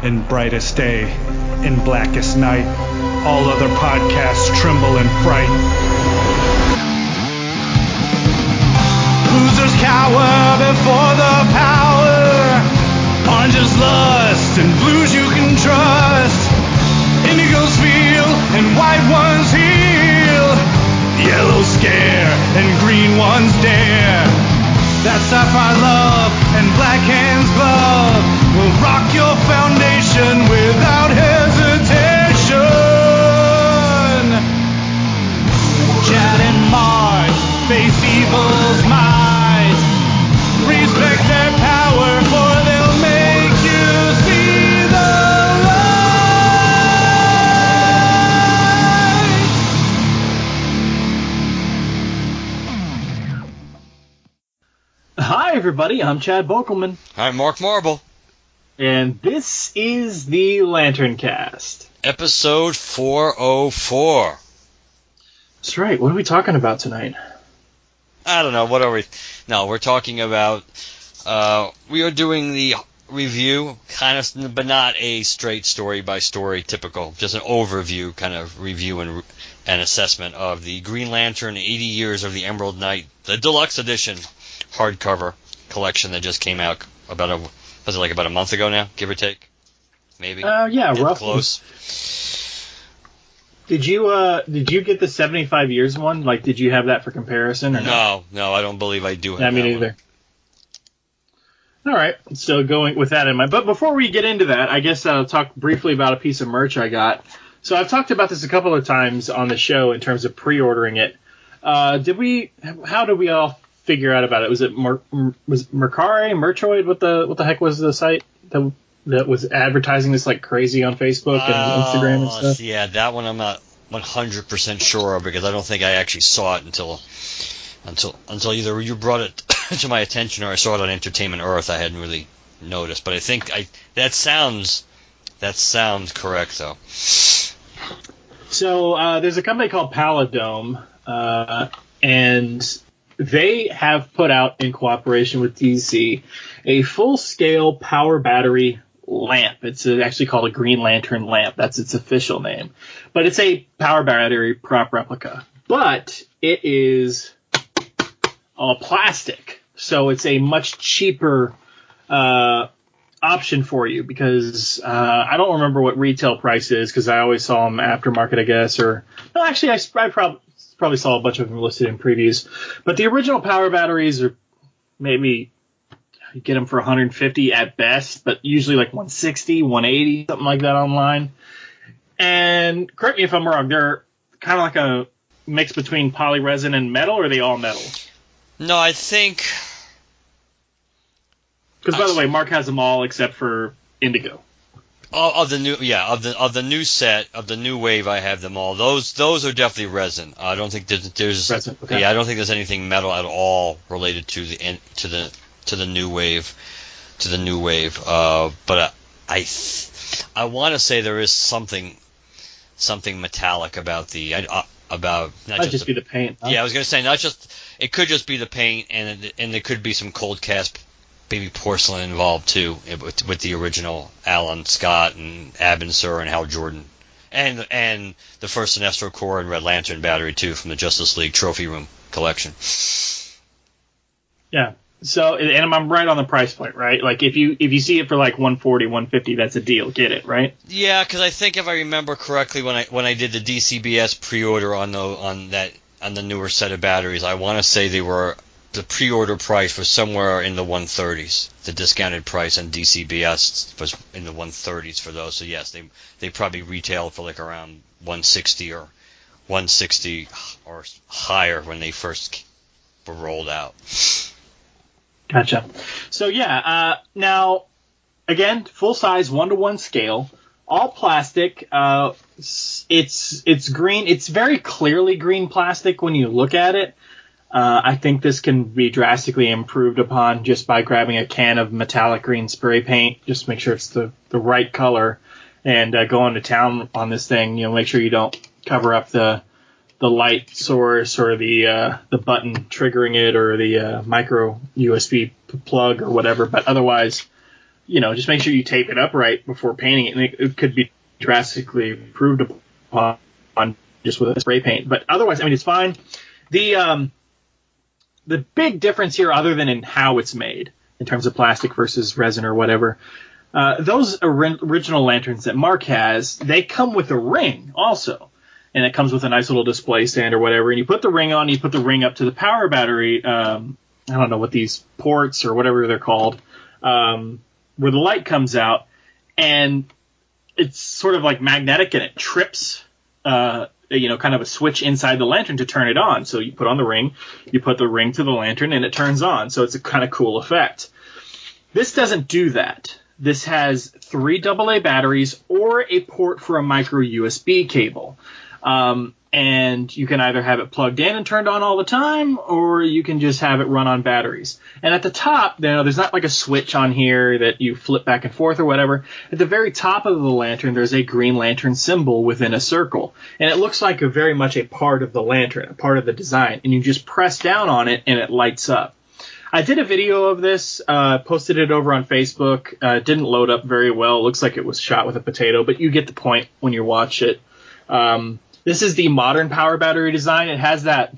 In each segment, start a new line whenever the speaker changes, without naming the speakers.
in brightest day, in blackest night. All other podcasts tremble in fright. Losers cower before the power. Oranges lust and blues you can trust. Indigos feel and white ones heal. Yellow scare and green ones dare. That sapphire love and black hands glove will rock your foundation without hesitation. Chad and Marge face evil's might. Respect their power, for they'll make you see the light.
Hi, everybody. I'm Chad Bokelman.
I'm Mark Marble.
And this is the LanternCast.
Episode 404.
That's right. What are we talking about tonight?
I don't know. What are we? No, we're talking about... we are doing the review, kind of, but not a straight story-by-story typical. Just an overview kind of review and assessment of the Green Lantern 80 Years of the Emerald Knight, the deluxe edition hardcover collection that just came out about a month ago now, give or take? Maybe?
Yeah, roughly.
Close.
Did you get the 75 years one? Like, did you have that for comparison? Or
No, I don't believe I do have
that. Me neither. All right, so going with that in mind. But before we get into that, I guess I'll talk briefly about a piece of merch I got. So I've talked about this a couple of times on the show in terms of pre-ordering it. How did we all figure out about it? Was it Merchoid? What the heck was the site that was advertising this like crazy on Facebook and Instagram and stuff?
Yeah, that one I'm not 100% sure of, because I don't think I actually saw it until either you brought it to my attention or I saw it on Entertainment Earth. I hadn't really noticed, but I think that sounds correct though.
So there's a company called Paladome, and they have put out, in cooperation with DC, a full-scale power battery lamp. It's actually called a Green Lantern lamp. That's its official name. But it's a power battery prop replica. But it is all plastic. So it's a much cheaper option for you, because I don't remember what retail price is, because I always saw them aftermarket, I guess. No, actually, I probably saw a bunch of them listed in previews. But the original power batteries are maybe... You get them for $150 at best, but usually like $160, $180, something like that online. And correct me if I'm wrong, they're kind of like a mix between polyresin and metal, or are they all metal?
No, I think...
Because, by the way, Mark has them all except for Indigo.
Of the new set, of the new wave, I have them all. Those are definitely resin. I don't think there's
resin. Okay.
Yeah, I don't think there's anything metal at all related to the new wave, but I want to say there is something metallic about about not
might just be the paint. Huh?
Yeah, I was gonna say it could just be the paint, and there could be some cold cast baby porcelain involved too, with the original Alan Scott and Abensur and Hal Jordan, and the first Sinestro Corps and Red Lantern battery too from the Justice League Trophy Room collection.
Yeah. So, and I'm right on the price point, right? Like, if you see it for like $140, $150, that's a deal. Get it, right?
Yeah, because I think if I remember correctly, when I did the DCBS pre-order on the newer set of batteries, I want to say the pre-order price was somewhere in the 130s. The discounted price on DCBS was in the 130s for those. So yes, they probably retailed for like around 160 or higher when they first were rolled out.
Gotcha. So yeah, now again, full size 1-to-1 scale, all plastic. It's green. It's very clearly green plastic when you look at it. I think this can be drastically improved upon just by grabbing a can of metallic green spray paint. Just make sure it's the right color, and going to town on this thing. Make sure you don't cover up the light source or the button triggering it or the micro USB plug or whatever. But otherwise, just make sure you tape it up right before painting it, and it could be drastically improved upon just with a spray paint. But otherwise, I mean, it's fine. The big difference here, other than in how it's made, in terms of plastic versus resin or whatever, those original lanterns that Mark has, they come with a ring also. And it comes with a nice little display stand or whatever. And you put the ring on, you put the ring up to the power battery, I don't know what these ports or whatever they're called, where the light comes out. And it's sort of like magnetic, and it trips, kind of a switch inside the lantern to turn it on. So you put on the ring, you put the ring to the lantern, and it turns on. So it's a kind of cool effect. This doesn't do that. This has 3 AA batteries or a port for a micro USB cable. And you can either have it plugged in and turned on all the time, or you can just have it run on batteries. And at the top, there's not like a switch on here that you flip back and forth or whatever. At the very top of the lantern, there's a green lantern symbol within a circle. And it looks like very much a part of the lantern, a part of the design. And you just press down on it, and it lights up. I did a video of this, posted it over on Facebook. It didn't load up very well. It looks like it was shot with a potato, but you get the point when you watch it. This is the modern power battery design. It has that,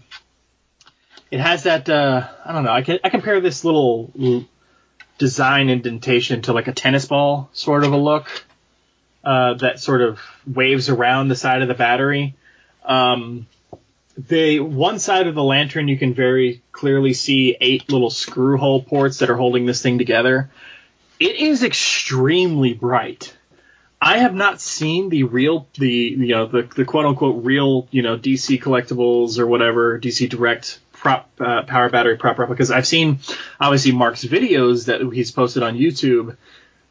I don't know, I compare this little design indentation to like a tennis ball sort of a look, that sort of waves around the side of the battery. The one side of the lantern, you can very clearly see 8 little screw hole ports that are holding this thing together. It is extremely bright. I have not seen the quote unquote real, DC collectibles or whatever, DC Direct power battery prop replicas. I've seen obviously Mark's videos that he's posted on YouTube,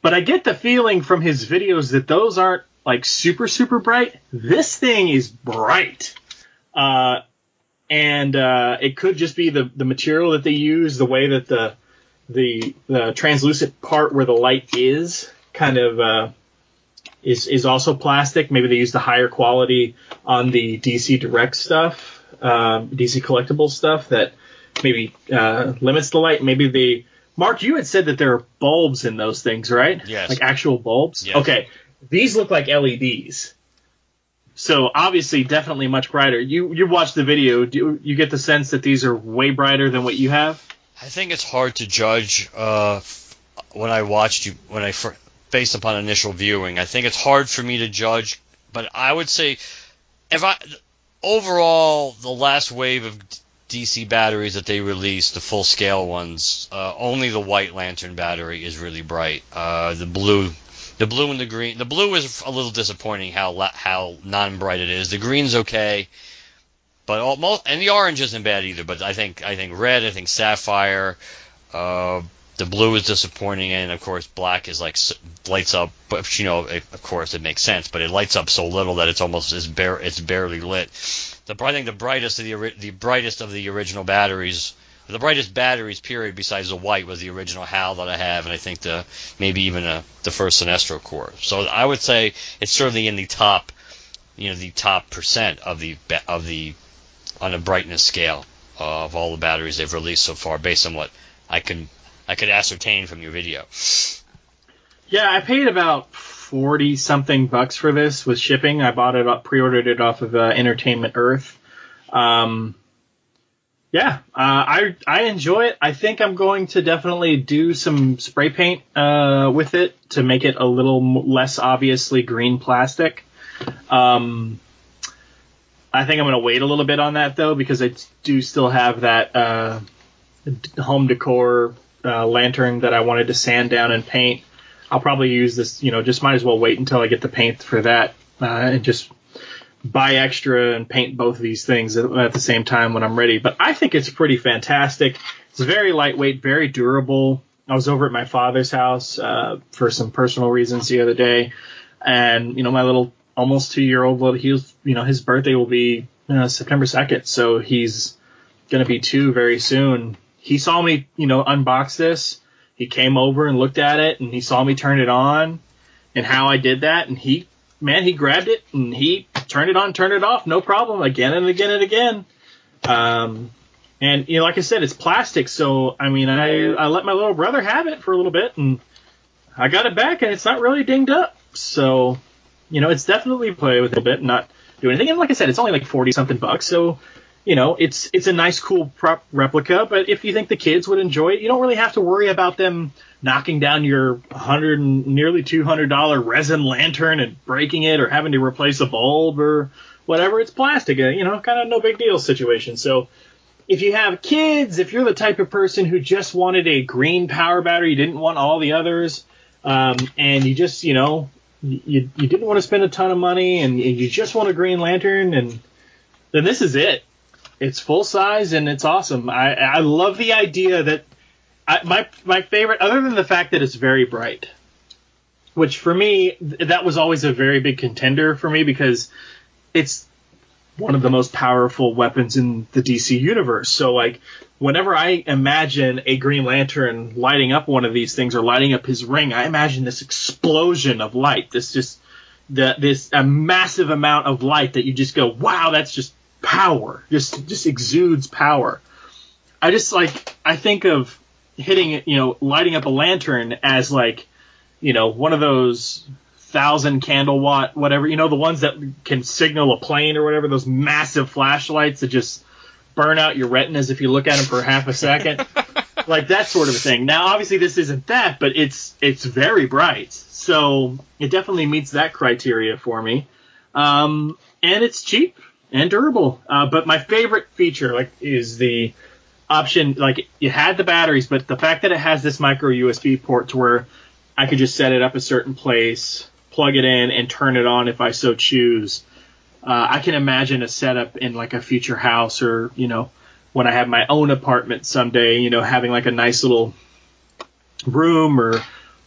but I get the feeling from his videos that those aren't like super, super bright. This thing is bright. And it could just be the material that they use, the way that the translucent part where the light is kind of, is also plastic. Maybe they use the higher quality on the DC Direct stuff, DC collectible stuff that maybe limits the light. Maybe Mark, you had said that there are bulbs in those things, right?
Yes.
Like actual bulbs?
Yes.
Okay. These look like LEDs. So obviously definitely much brighter. You watched the video. Do you get the sense that these are way brighter than what you have?
I think it's hard to judge when I watched you, based upon initial viewing. I think it's hard for me to judge, but I would say overall, the last wave of DC batteries that they released, the full scale ones, only the white lantern battery is really bright. The blue and the green. The blue is a little disappointing how non-bright it is. The green's okay, but and the orange isn't bad either. But I think red, I think sapphire. The blue is disappointing, and of course black is like lights up. But of course it makes sense. But it lights up so little that it's barely lit. I think the brightest of the original batteries, the brightest batteries period besides the white was the original HAL that I have, and I think maybe even the first Sinestro core. So I would say it's certainly in the top, the top percent of the on a brightness scale of all the batteries they've released so far, based on what I could ascertain from your video.
Yeah, I paid about $40-something for this with shipping. I bought it up, pre-ordered it off of Entertainment Earth. I enjoy it. I think I'm going to definitely do some spray paint with it to make it a little less obviously green plastic. I think I'm going to wait a little bit on that, though, because I do still have that home decor lantern that I wanted to sand down and paint. I'll probably use this, just might as well wait until I get the paint for that and just buy extra and paint both of these things at the same time when I'm ready. But I think it's pretty fantastic. It's very lightweight, very durable. I was over at my father's house for some personal reasons the other day, and my little almost 2-year-old, his birthday will be September 2nd, so he's going to be 2 very soon. He saw me, unbox this. He came over and looked at it, and he saw me turn it on and how I did that. And he grabbed it and he turned it on, turned it off, no problem, again and again and again. And, like I said, it's plastic. So, I let my little brother have it for a little bit, and I got it back, and it's not really dinged up. So, it's definitely play with it a bit, not do anything. And like I said, it's only like 40-something bucks, so, it's a nice, cool prop replica. But if you think the kids would enjoy it, you don't really have to worry about them knocking down your nearly $200 resin lantern and breaking it or having to replace a bulb or whatever. It's plastic, kind of no big deal situation. So if you have kids, if you're the type of person who just wanted a green power battery, you didn't want all the others, and you just, you didn't want to spend a ton of money and you just want a green lantern, and then this is it. It's full size and it's awesome. I love the idea that my favorite, other than the fact that it's very bright, which for me, that was always a very big contender for me because it's one of the most powerful weapons in the DC universe. So, like, whenever I imagine a Green Lantern lighting up one of these things or lighting up his ring, I imagine this explosion of light, this massive amount of light that you just go, wow, that's just power, just exudes power. I think of hitting, lighting up a lantern as like, one of those 1,000 candle watt, whatever, the ones that can signal a plane or whatever, those massive flashlights that just burn out your retinas if you look at them for half a second. Like that sort of thing. Now, obviously this isn't that, but it's very bright. So it definitely meets that criteria for me. And it's cheap and durable. But my favorite feature, is the option, it had the batteries, but the fact that it has this micro USB port to where I could just set it up a certain place, plug it in, and turn it on if I so choose. I can imagine a setup in a future house or, when I have my own apartment someday, having a nice little room or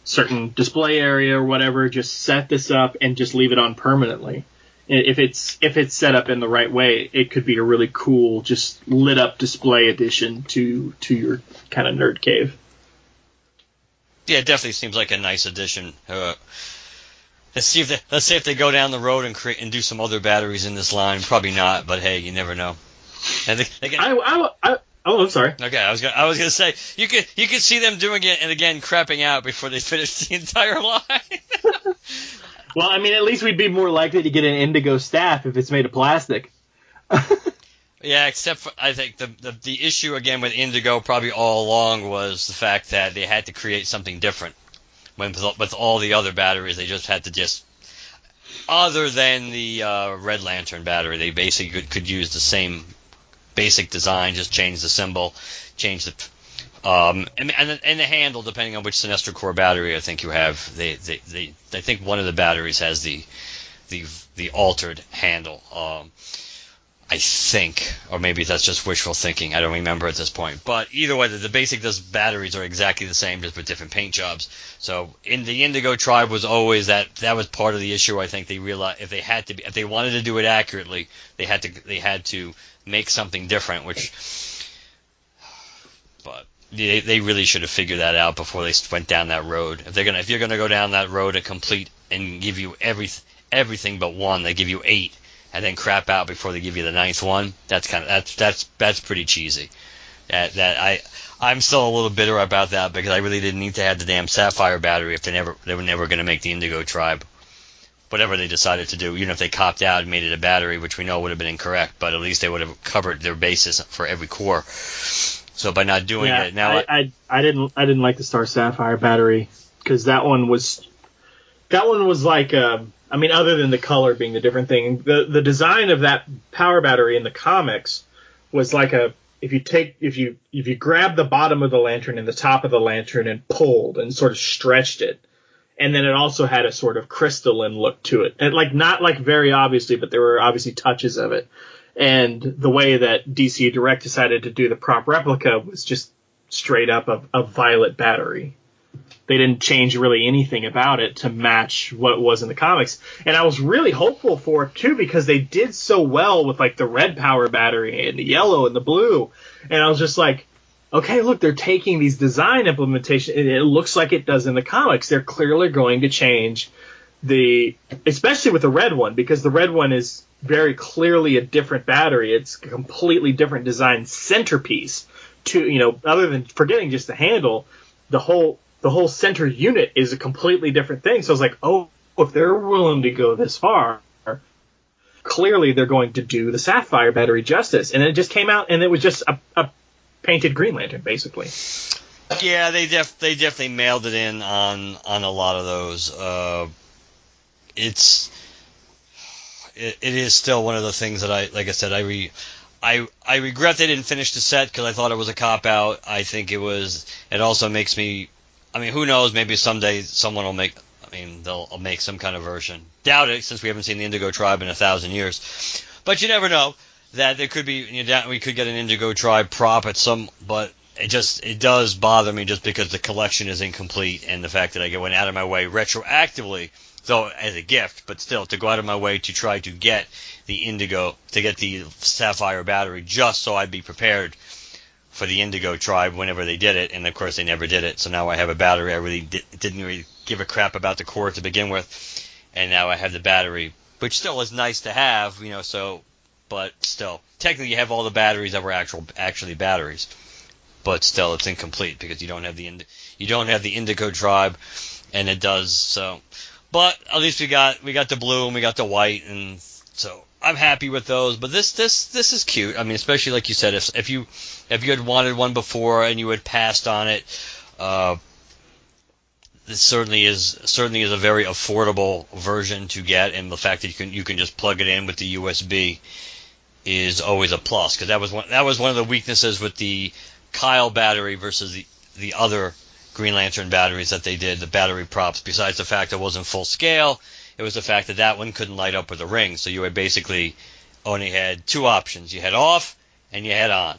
certain display area or whatever, just set this up and just leave it on permanently. If it's set up in the right way, it could be a really cool, just lit up display addition to your kind of nerd cave.
Yeah, it definitely seems like a nice addition. Let's see if they go down the road and do some other batteries in this line. Probably not, but hey, you never know. And
I'm sorry.
Okay, I was gonna say you could see them doing it and again crapping out before they finish the entire line.
Well, I mean, at least we'd be more likely to get an indigo staff if it's made of plastic.
Yeah, except for, I think the issue again with indigo probably all along was the fact that they had to create something different. When with all the other batteries, they just had to other than the Red Lantern battery, they basically could use the same basic design, just change the symbol, change the and the handle depending on which Sinestro Core battery I think you have. I think one of the batteries has the altered handle. I think, or maybe that's just wishful thinking. I don't remember at this point. But either way, the basic batteries are exactly the same, just with different paint jobs. So in the Indigo Tribe was always that was part of the issue. I think they realized if they wanted to do it accurately, they had to make something different. But they really should have figured that out before they went down that road. If you're gonna go down that road and complete and give you everything but one, they give you 8. And then crap out before they give you the 9th one. That's pretty cheesy. I'm still a little bitter about that because I really didn't need to have the damn Sapphire battery if they were never going to make the Indigo Tribe. Whatever they decided to do, even if they copped out and made it a battery, which we know would have been incorrect, but at least they would have covered their bases for every core. So by not doing it now,
I didn't like the Star Sapphire battery because that one was like. I mean, other than the color being the different thing, the design of that power battery in the comics was like if you grab the bottom of the lantern and the top of the lantern and pulled and sort of stretched it, and then it also had a sort of crystalline look to it, and not very obviously, but there were obviously touches of it. And the way that DC Direct decided to do the prop replica was just straight up a violet battery. They didn't change really anything about it to match what it was in the comics. And I was really hopeful for it, too, because they did so well with, the red power battery and the yellow and the blue. And I was just like, okay, look, they're taking these design implementations, and it looks like it does in the comics. They're clearly going to change especially with the red one, because the red one is very clearly a different battery. It's a completely different design centerpiece to, other than forgetting just the handle, the whole the whole center unit is a completely different thing. So I was like, oh, if they're willing to go this far, clearly they're going to do the Sapphire battery justice. And it just came out, and it was just a painted Green Lantern, basically.
Yeah, they definitely mailed it in on a lot of those. It is still one of the things that I regret they didn't finish the set because I thought it was a cop out. I think it also makes me, I mean, who knows, maybe someday someone will make, they'll make some kind of version. Doubt it, since we haven't seen the Indigo Tribe in 1,000 years. But you never know that there could be, we could get an Indigo Tribe prop at but it does bother me just because the collection is incomplete, and the fact that I went out of my way retroactively, though as a gift, but still to go out of my way to try to get the Sapphire battery just so I'd be prepared for the Indigo Tribe whenever they did it, and of course they never did it. So now I have a battery I really didn't really give a crap about the core to begin with, and now I have the battery, which still is nice to have, but still, technically you have all the batteries that were actually batteries, but still it's incomplete because you don't have the Indigo Tribe, and it does so. But at least we got the blue and we got the white, and so I'm happy with those. But this is cute. I mean, especially like you said, if you had wanted one before and you had passed on it, this certainly is a very affordable version to get, and the fact that you can just plug it in with the USB is always a plus, because that was one of the weaknesses with the Kyle battery versus the other Green Lantern batteries that they did, the battery props. Besides the fact it wasn't full scale, it was the fact that one couldn't light up with a ring, so you had basically only had two options. You had off and you had on,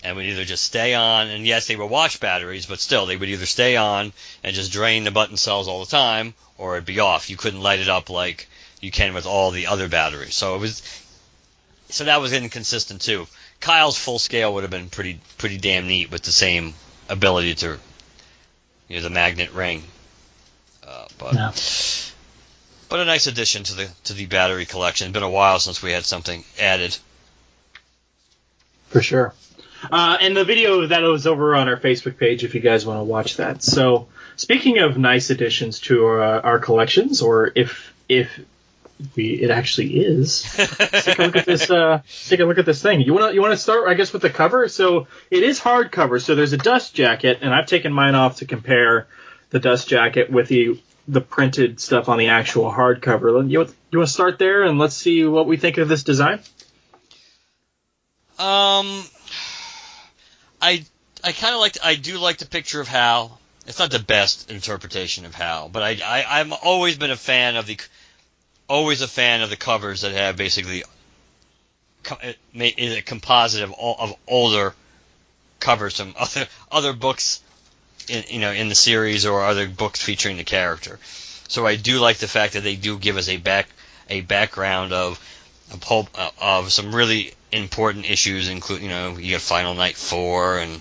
and would either just stay on, and yes, they were watch batteries, but still they would either stay on and just drain the button cells all the time, or it'd be off. You couldn't light it up like you can with all the other batteries. So that was inconsistent too. Kyle's full scale would have been pretty damn neat with the same ability to the magnet ring, but a nice addition to the battery collection. It's been a while since we had something added.
For sure. And the video that was over on our Facebook page, if you guys want to watch that. So, speaking of nice additions to our collections, or if it actually is, take a look at this. Take a look at this thing. You want to start, I guess, with the cover. So it is hardcover. So there's a dust jacket, and I've taken mine off to compare the dust jacket with the printed stuff on the actual hardcover. You want to start there, and let's see what we think of this design.
I do like the picture of Hal. It's not the best interpretation of Hal, but I've always been a fan of the covers that have basically a composite of older covers from other books in the series, or other books featuring the character. So I do like the fact that they do give us a background of some really important issues, including you got Final Night 4 and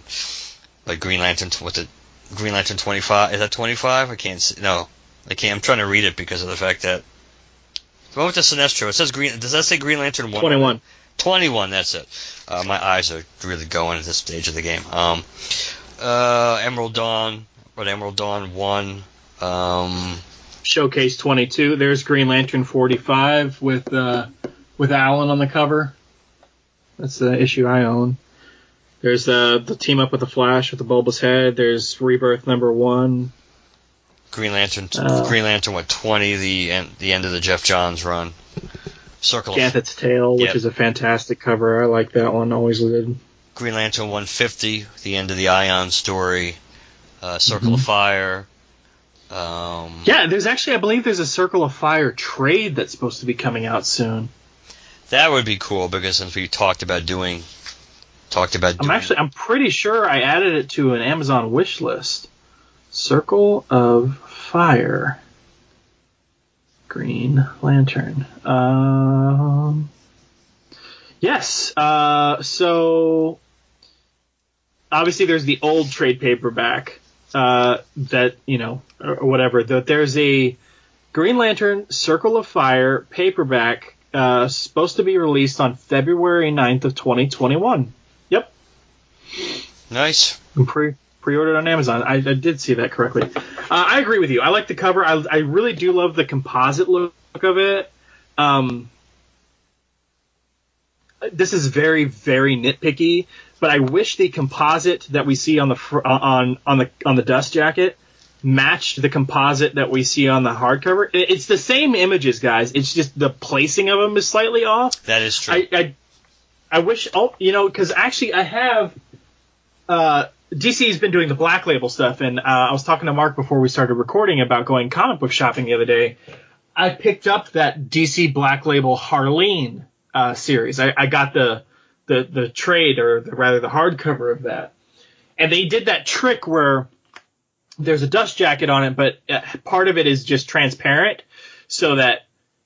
like Green Lantern. What's it? Green Lantern 25? Is that 25? I can't see. No, I can't. I'm trying to read it because of the fact that the one with the Sinestro. It says Green. Does that say Green Lantern 1?
21.
21. That's it. My eyes are really going at this stage of the game. Emerald Dawn. What, Emerald Dawn 1.
Showcase 22. There's Green Lantern 45 with Alan on the cover. That's the issue I own. There's the team up with the Flash with the bulbous head. There's Rebirth number 1.
Green Lantern 20, the end of the Jeff Johns run. Circle
Ganthet's Tale, which is a fantastic cover. I like that one. Always did.
Green Lantern 150, the end of the Ion story. Circle of Fire.
There's actually, I believe there's a Circle of Fire trade that's supposed to be coming out soon.
That would be cool, because since we talked about doing.
I'm pretty sure I added it to an Amazon wish list. Circle of Fire. Green Lantern. Yes. So obviously there's the old trade paperback that, or whatever. There's a Green Lantern Circle of Fire paperback supposed to be released on February 9th of 2021. Yep.
Nice.
I'm Pre-ordered on Amazon. I did see that correctly. I agree with you. I like the cover. I really do love the composite look of it. This is very, very nitpicky, but I wish the composite that we see on the dust jacket matched the composite that we see on the hardcover. It's the same images, guys. It's just the placing of them is slightly off.
That is true.
I wish, because actually I have. DC's been doing the Black Label stuff, and I was talking to Mark before we started recording about going comic book shopping the other day. I picked up that DC Black Label Harleen series. I got the trade, or rather the hardcover of that. And they did that trick where there's a dust jacket on it, but part of it is just transparent, so that,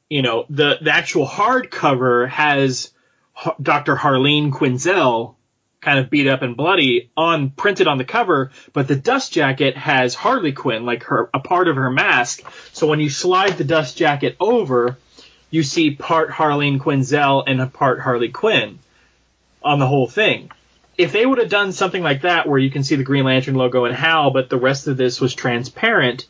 the actual hardcover has Dr. Harleen Quinzel kind of beat up and bloody printed on the cover, but the dust jacket has Harley Quinn, like a part of her mask. So when you slide the dust jacket over, you see part Harleen Quinzel and a part Harley Quinn on the whole thing. If they would have done something like that, where you can see the Green Lantern logo and Hal, but the rest of this was transparent,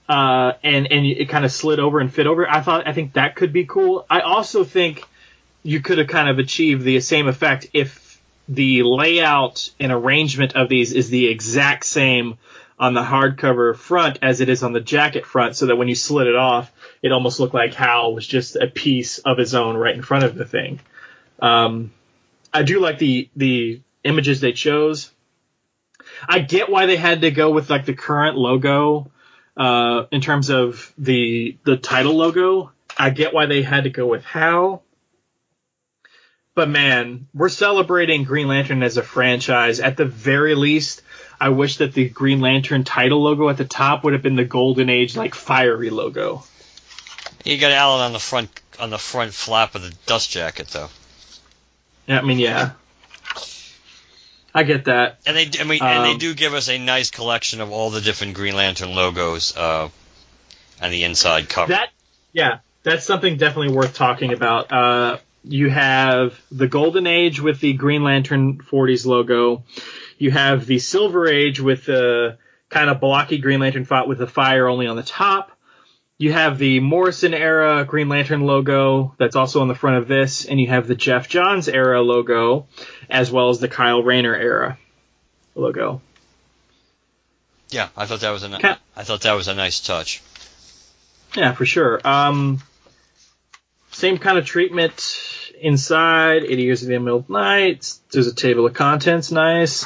and it kind of slid over and fit over, I think that could be cool. I also think you could have kind of achieved the same effect if the layout and arrangement of these is the exact same on the hardcover front as it is on the jacket front, so that when you slid it off, it almost looked like Hal was just a piece of his own right in front of the thing. I do like the images they chose. I get why they had to go with like the current logo in terms of the title logo. I get why they had to go with Hal. But man, we're celebrating Green Lantern as a franchise. At the very least, I wish that the Green Lantern title logo at the top would have been the Golden Age, like, fiery logo.
You got Alan on the front flap of the dust jacket, though.
I mean, yeah. I get that.
And they do give us a nice collection of all the different Green Lantern logos on the inside cover.
That's something definitely worth talking about. You have the Golden Age with the Green Lantern 40s logo. You have the Silver Age with the kind of blocky Green Lantern font with the fire only on the top. You have the Morrison era Green Lantern logo that's also on the front of this, and you have the Jeff Johns era logo, as well as the Kyle Rayner era logo.
Yeah, I thought that was a nice touch.
Yeah, for sure. Same kind of treatment inside. 80 Years of the Emerald Knights. There's a table of contents. Nice.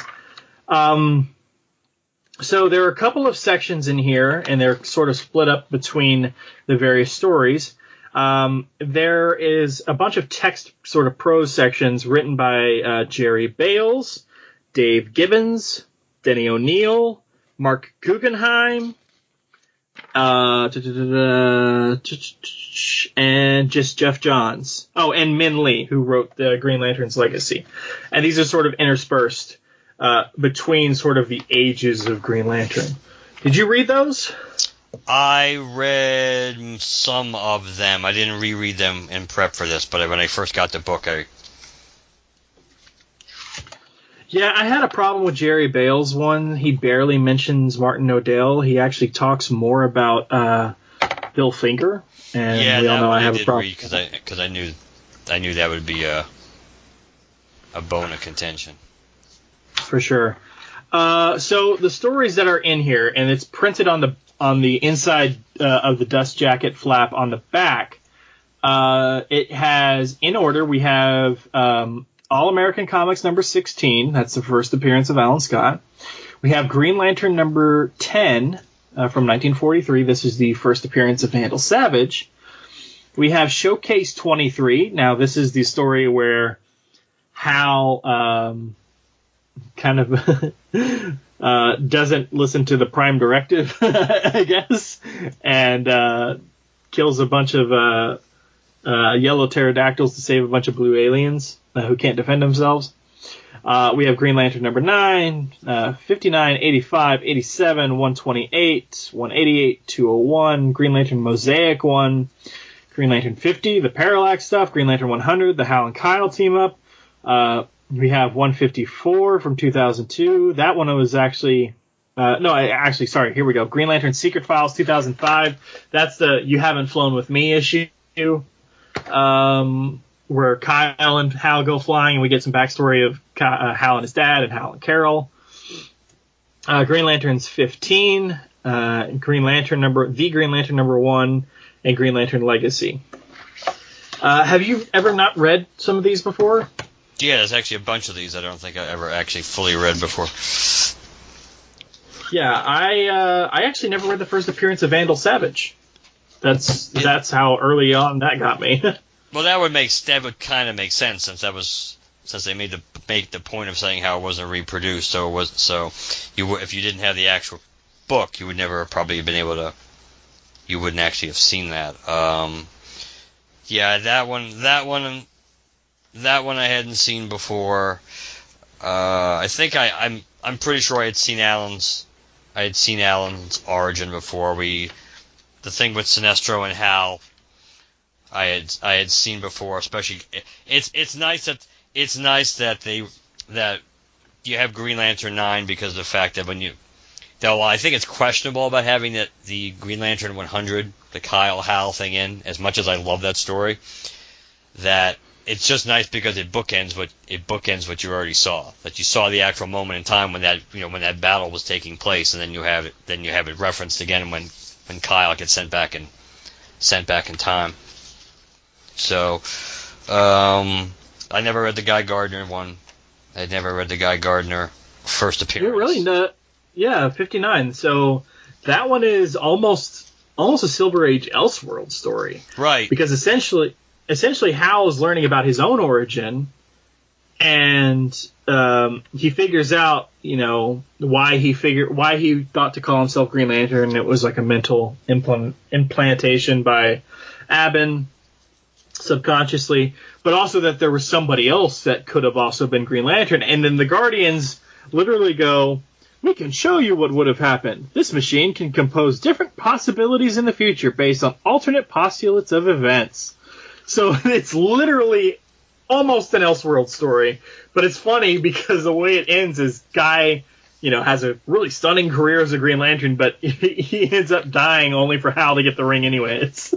So there are a couple of sections in here, and they're sort of split up between the various stories. There is a bunch of text, sort of prose sections written by Jerry Bales, Dave Gibbons, Denny O'Neil, Mark Guggenheim, and just Jeff Johns. Oh, and Min Lee, who wrote the Green Lantern's Legacy. And these are sort of interspersed between sort of the ages of Green Lantern. Did you read those?
I read some of them. I didn't reread them in prep for this, but when I first got the book,
Yeah, I had a problem with Jerry Bales' one. He barely mentions Martin O'Dell. He actually talks more about Bill Finger. And we all know I have a problem.
Because I knew that would be a bone of contention.
For sure. So the stories that are in here, and it's printed on the inside of the dust jacket flap on the back. It has, in order, we have All American Comics number 16. That's the first appearance of Alan Scott. We have Green Lantern number 10 from 1943. This is the first appearance of Vandal Savage. We have Showcase 23. Now, this is the story where Hal kind of doesn't listen to the Prime Directive, I guess, and kills a bunch of yellow pterodactyls to save a bunch of blue aliens who can't defend themselves. We have Green Lantern number 9, 59, 85, 87, 128, 188, 201, Green Lantern Mosaic 1, Green Lantern 50, the Parallax stuff, Green Lantern 100, the Hal and Kyle team up, We have 154 from 2002. That one was actually... sorry, here we go. Green Lantern Secret Files 2005. That's the You Haven't Flown With Me issue. Where Kyle and Hal go flying, and we get some backstory of Hal and his dad, and Hal and Carol. Green Lantern's 15, Green Lantern number 1, and Green Lantern Legacy. Have you ever not read some of these before?
Yeah, there's actually a bunch of these I don't think I ever actually fully read before.
Yeah, I actually never read the first appearance of Vandal Savage. That's how early on that got me.
Well, that would kind of make sense since they made the point of saying how it wasn't reproduced. If you didn't have the actual book, you would never probably have been able to. You wouldn't actually have seen that. Yeah, that one I hadn't seen before. I think I'm pretty sure I had seen Alan's origin before. The thing with Sinestro and Hal, I had seen before. Especially, it's nice that you have Green Lantern 9 because of the fact that though I think it's questionable about having the Green Lantern 100, the Kyle Hal thing in. As much as I love that story, that it's just nice because it bookends what you already saw. That you saw the actual moment in time when that battle was taking place, and then you have it referenced again when Kyle gets sent back in time. So, I never read the Guy Gardner one. I never read the Guy Gardner first appearance.
You're really not. Yeah, 59. So that one is almost a Silver Age Elseworld story,
right? Because
essentially Hal is learning about his own origin, and he figures out, why he thought to call himself Green Lantern. It was like a mental implantation by Abin subconsciously, but also that there was somebody else that could have also been Green Lantern. And then the Guardians literally go, "We can show you what would have happened. This machine can compose different possibilities in the future based on alternate postulates of events." So it's literally almost an Elseworld story, but it's funny because the way it ends is Guy, has a really stunning career as a Green Lantern, but he ends up dying only for Hal to get the ring anyways.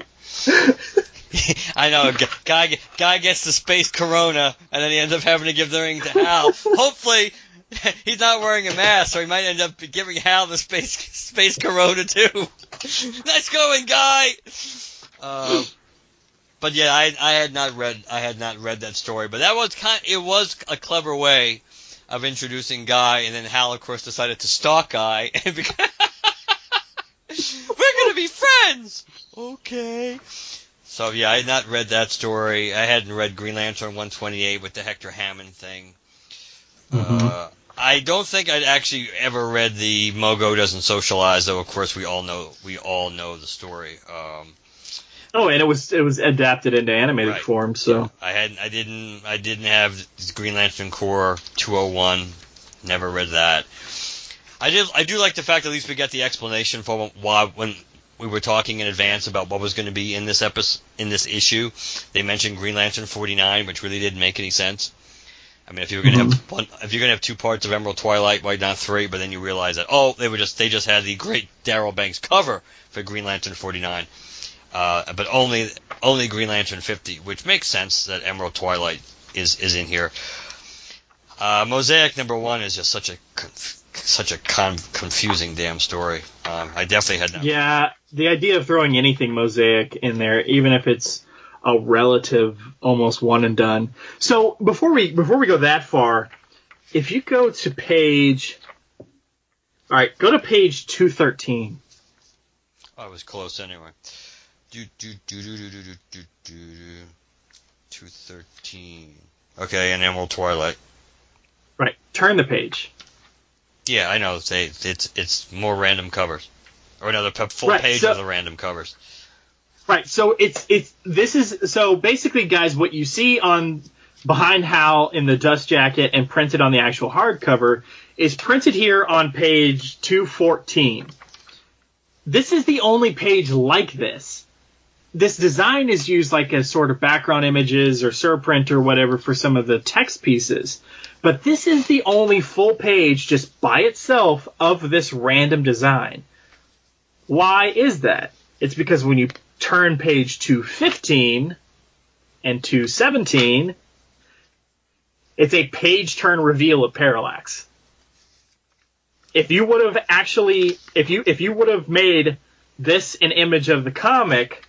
I know. Guy gets the space corona, and then he ends up having to give the ring to Hal. Hopefully, he's not wearing a mask, so he might end up giving Hal the space corona too. Nice going, Guy. But yeah, I had not read that story, but it was a clever way of introducing Guy, and then Hal, of course, decided to stalk Guy, and we're gonna be friends. Okay. So yeah, I had not read that story. I hadn't read Green Lantern 128 with the Hector Hammond thing. Mm-hmm. I don't think I'd actually ever read the Mogo Doesn't Socialize, though. Of course, we all know the story.
And it was adapted into animated
right.
form. So
yeah, I didn't have Green Lantern Corps 201. Never read that. I do like the fact that at least we got the explanation for why when we were talking in advance about what was going to be in this issue. They mentioned Green Lantern 49, which really didn't make any sense. I mean, if you're going to have 2 parts of Emerald Twilight, why not 3? But then you realize that they just had the great Darryl Banks cover for Green Lantern 49, but only Green Lantern 50, which makes sense that Emerald Twilight is in here. Mosaic number 1 is just such a confusing damn story. I definitely had no.
Yeah, the idea of throwing anything Mosaic in there, even if it's a relative almost one and done. So before we go that far, if you go to page 213.
I was close anyway. 213. Okay, and Emerald Twilight.
Right. Turn the page.
Yeah, I know. It's more random covers, or another full page of the random covers.
Right. So so basically, guys, what you see on behind Hal in the dust jacket and printed on the actual hardcover is printed here on page 214. This is the only page like this. this design is used like as sort of background images or surprint or whatever for some of the text pieces. But this is the only full page just by itself of this random design. Why is that? It's because when you turn page 215 and 217, it's a page turn reveal of Parallax. If you would have actually, if you would have made this an image of the comic,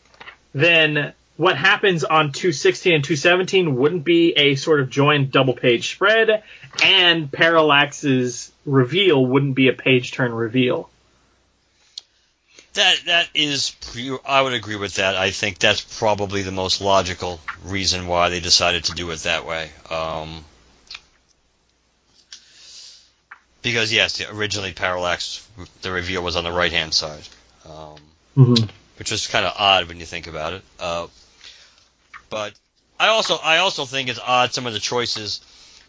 then what happens on 216 and 217 wouldn't be a sort of joined double page spread, and Parallax's reveal wouldn't be a page turn reveal.
That is, I would agree with that. I think that's probably the most logical reason why they decided to do it that way. Because yes, originally Parallax, the reveal was on the right hand side, which was kind of odd when you think about it. But I also think it's odd some of the choices.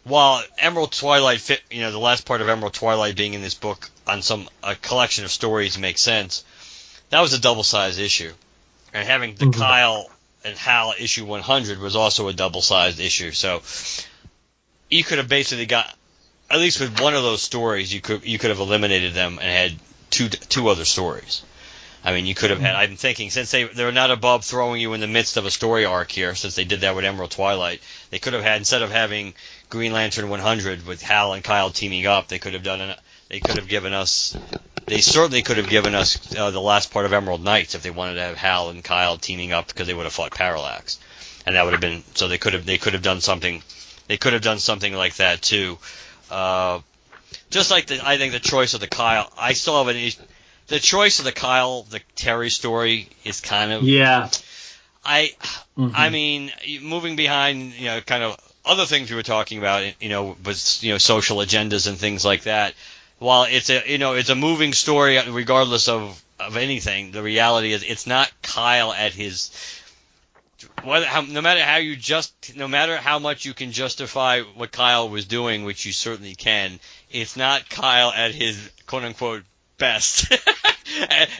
While Emerald Twilight fit, the last part of Emerald Twilight being in this book on a collection of stories makes sense. That was a double-sized issue, and having the Kyle and Hal issue 100 was also a double-sized issue. So you could have basically got, at least with one of those stories, you could have eliminated them and had two other stories. I mean, you could have had. I'm thinking, since they're not above throwing you in the midst of a story arc here, since they did that with Emerald Twilight, they could have had, instead of having Green Lantern 100 with Hal and Kyle teaming up, they could have given us. They certainly could have given us the last part of Emerald Knights if they wanted to have Hal and Kyle teaming up, because they would have fought Parallax, and that would have been so. They could have done something. They could have done something like that too. Just like I think the choice of the Kyle. I still have the choice of the Kyle, the Terry story is kind of I mean, moving behind kind of other things we were talking about, was social agendas and things like that. While it's a moving story regardless of anything, the reality is it's not Kyle at his no matter how much you can justify what Kyle was doing, which you certainly can, it's not Kyle at his quote unquote best,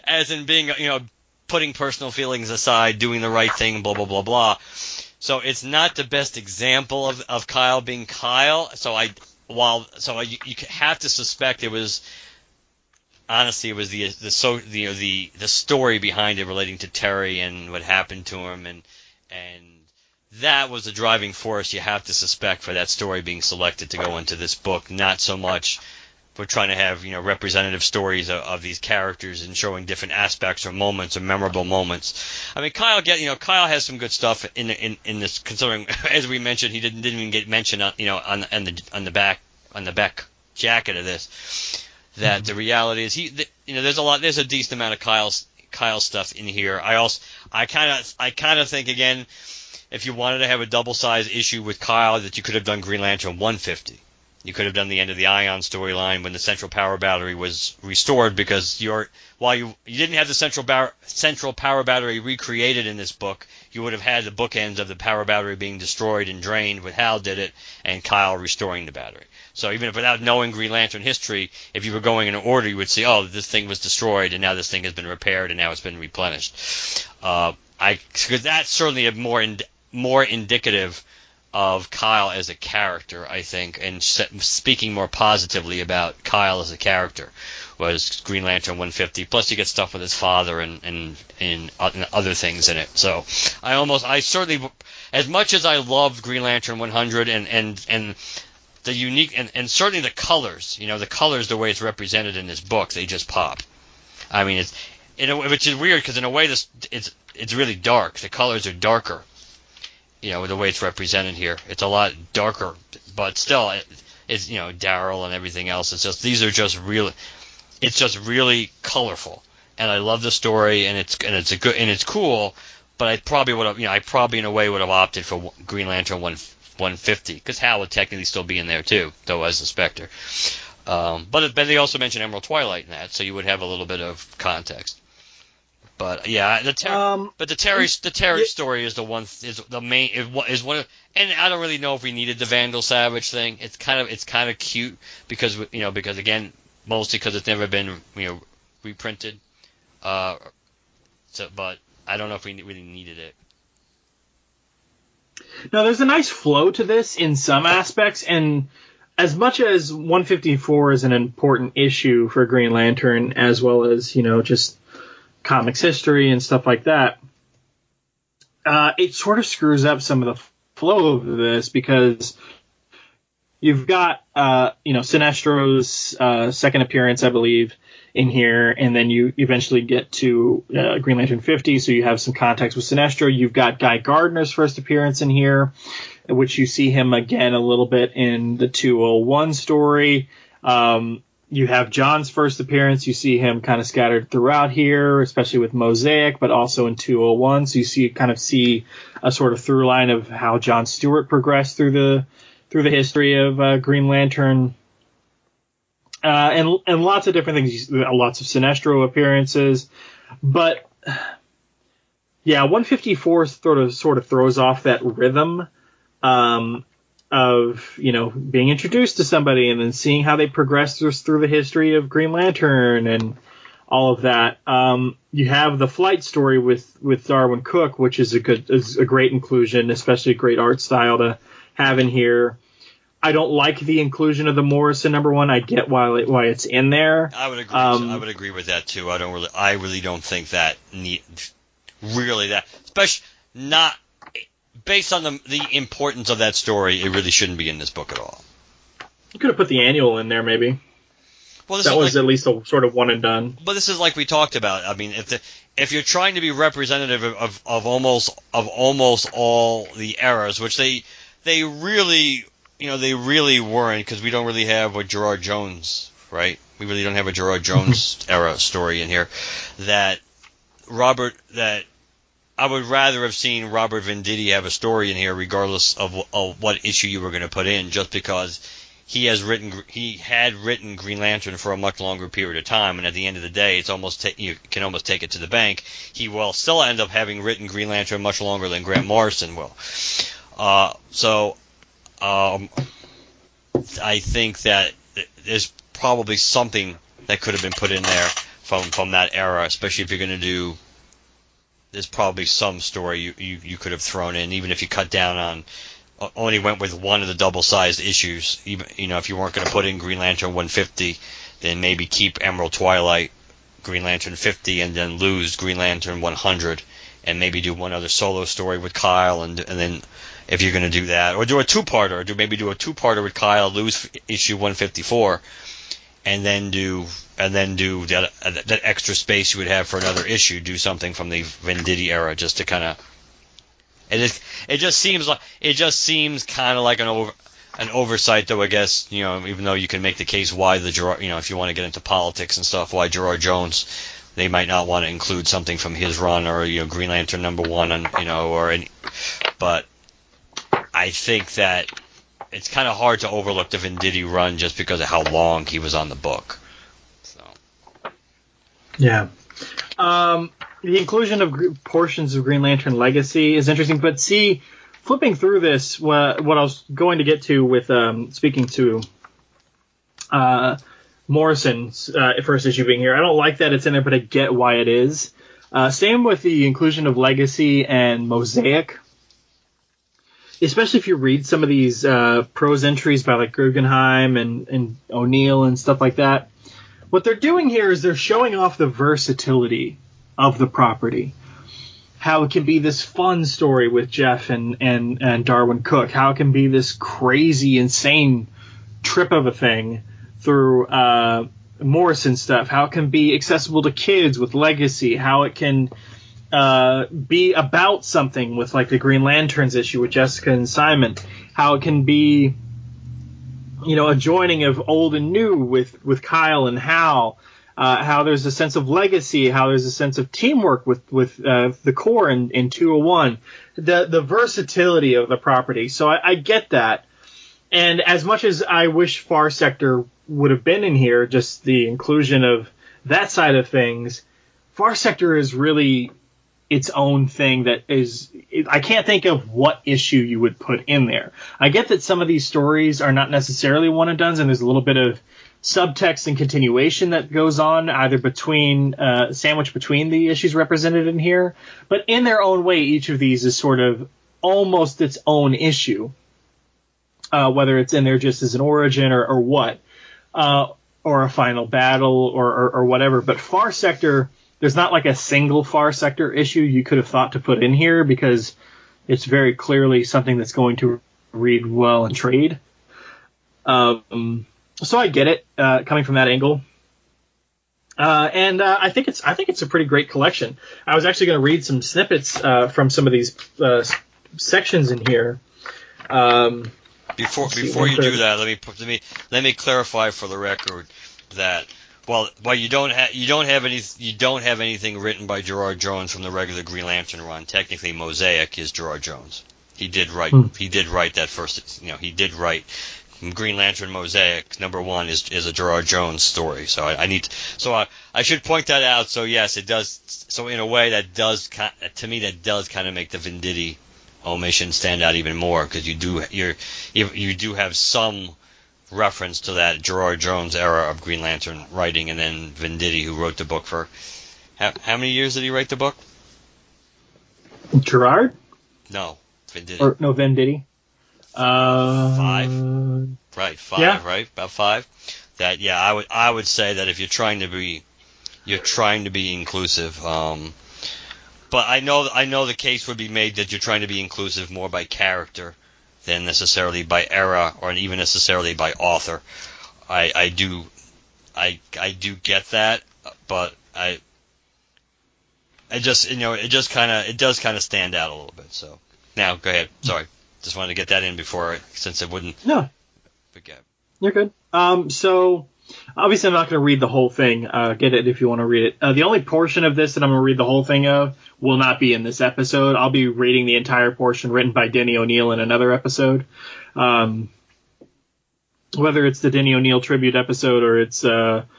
as in being putting personal feelings aside, doing the right thing, blah blah blah blah. So it's not the best example of Kyle being Kyle. You have to suspect it was the story behind it relating to Terry and what happened to him, and that was the driving force you have to suspect for that story being selected to go into this book. Not so much for trying to have representative stories of these characters and showing different aspects or moments or memorable moments. I mean, Kyle has some good stuff in this. Considering, as we mentioned, he didn't even get mentioned on the back jacket of this. That the reality is there's a decent amount of Kyle stuff in here. I kind of think, again, if you wanted to have a double-sized issue with Kyle, that you could have done Green Lantern 150. You could have done the end of the Ion storyline when the Central Power Battery was restored, because while you didn't have the Central Power Battery recreated in this book, you would have had the bookends of the Power Battery being destroyed and drained with Hal did it, and Kyle restoring the battery. So even if without knowing Green Lantern history, if you were going in order, you would see, oh, this thing was destroyed, and now this thing has been repaired, and now it's been replenished. Because that's certainly a more indicative of Kyle as a character, I think, and speaking more positively about Kyle as a character, was Green Lantern 150. Plus, you get stuff with his father and other things in it. So, I certainly, as much as I loved Green Lantern 100 and the unique and certainly the colors, the way it's represented in this book, they just pop. I mean, which is weird, because in a way it's really dark. The colors are darker. The way it's represented here, it's a lot darker, but still, it's Daryl and everything else. It's just really colorful, and I love the story, and it's cool. But I probably would have, in a way would have opted for Green Lantern 150, because Hal would technically still be in there too, though as the Spectre. But they also mentioned Emerald Twilight in that, so you would have a little bit of context. But yeah, the Terry story is the main is one of, and I don't really know if we needed the Vandal Savage thing. It's kind of cute because again, mostly because it's never been reprinted. But I don't know if we really needed it.
No, there's a nice flow to this in some aspects, and as much as 154 is an important issue for Green Lantern, as well as, just comics history and stuff like that, it sort of screws up some of the flow of this, because you've got, Sinestro's second appearance, I believe, in here, and then you eventually get to Green Lantern 50, so you have some context with Sinestro. You've got Guy Gardner's first appearance in here, which you see him again a little bit in the 201 story. You have John's first appearance. You see him kind of scattered throughout here, especially with Mosaic, but also in 201. So you see a sort of through line of how John Stewart progressed through the history of Green Lantern. And lots of different things, lots of Sinestro appearances, but yeah, 154 sort of throws off that rhythm of being introduced to somebody and then seeing how they progress through the history of Green Lantern and all of that. You have the flight story with Darwin Cook, which is a great inclusion, especially a great art style to have in here. I don't like the inclusion of the Morrison #1. I get why it's in there.
I would agree. I would agree with that too. I really don't think that especially not based on the importance of that story. It really shouldn't be in this book at all.
You could have put the annual in there, maybe. Well, that was at least a sort of one and done.
But this is like we talked about. I mean, if you're trying to be representative of almost all the eras, which they really. They really weren't, because we don't really have a Gerard Jones, right? We really don't have a Gerard Jones era story in here. That I would rather have seen Robert Venditti have a story in here, regardless of what issue you were going to put in, just because he had written Green Lantern for a much longer period of time, and at the end of the day, you can almost take it to the bank. He will still end up having written Green Lantern much longer than Grant Morrison will. I think that there's probably something that could have been put in there from that era, especially if you're going to do. There's probably some story you could have thrown in, even if you cut down on only went with one of the double-sized issues. Even if you weren't going to put in Green Lantern 150, then maybe keep Emerald Twilight, Green Lantern 50, and then lose Green Lantern 100, and maybe do one other solo story with Kyle, and then. If you're going to do that, or do a two-parter, with Kyle, lose issue 154, and then do that extra space you would have for another issue. Do something from the Venditti era, just to kind of. It just seems kind of like an oversight, though. I guess even though you can make the case why the Gerard, if you want to get into politics and stuff, why Gerard Jones, they might not want to include something from his run, or Green Lantern #1, and but. I think that it's kind of hard to overlook the Venditti run just because of how long he was on the book. So.
Yeah. The inclusion of portions of Green Lantern Legacy is interesting, but see, flipping through this, what I was going to get to with speaking to Morrison's first issue being here, I don't like that it's in there, but I get why it is. Same with the inclusion of Legacy and Mosaic. Especially if you read some of these prose entries by like Guggenheim and O'Neill and stuff like that, what they're doing here is they're showing off the versatility of the property. How it can be this fun story with Jeff and Darwin Cook. How it can be this crazy, insane trip of a thing through Morrison stuff. How it can be accessible to kids with Legacy. How it can be about something with like the Green Lanterns issue with Jessica and Simon. How it can be, a joining of old and new with Kyle and Hal. How there's a sense of legacy. How there's a sense of teamwork with the core in 201. The versatility of the property. So I get that. And as much as I wish Far Sector would have been in here, just the inclusion of that side of things, Far Sector is really its own thing that is, I can't think of what issue you would put in there. I get that some of these stories are not necessarily one and dones, and there's a little bit of subtext and continuation that goes on either between sandwiched between the issues represented in here, but in their own way, each of these is sort of almost its own issue, whether it's in there just as an origin or what, or a final battle or whatever. But Far Sector, there's not like a single Far Sector issue you could have thought to put in here because it's very clearly something that's going to read well and trade. So I get it, coming from that angle. And I think it's a pretty great collection. I was actually going to read some snippets from some of these sections in here.
Before you do that, let me clarify for the record that while you don't have anything written by Gerard Jones from the regular Green Lantern run. Technically, Mosaic is Gerard Jones. He did write that first. He did write Green Lantern Mosaic #1 is a Gerard Jones story. So I should point that out. So yes, it does. So in a way, that does kind of make the Venditti omission stand out even more because you do have some reference to that Gerard Jones era of Green Lantern writing, and then Venditti, who wrote the book for how many years did he write the book?
Gerard?
No, Venditti.
Venditti.
5. Right, 5.
Yeah.
Right, about 5. That I would say that if you're trying to be inclusive. But I know the case would be made that you're trying to be inclusive more by character than necessarily by era or even necessarily by author. I do get that, but it does kind of stand out a little bit. So now go ahead. Sorry, just wanted to get that in before since it wouldn't.
No,
forget.
You're good. So. Obviously, I'm not going to read the whole thing. Get it if you want to read it. The only portion of this that I'm going to read the whole thing of will not be in this episode. I'll be reading the entire portion written by Denny O'Neil in another episode. Whether it's the Denny O'Neil tribute episode or it's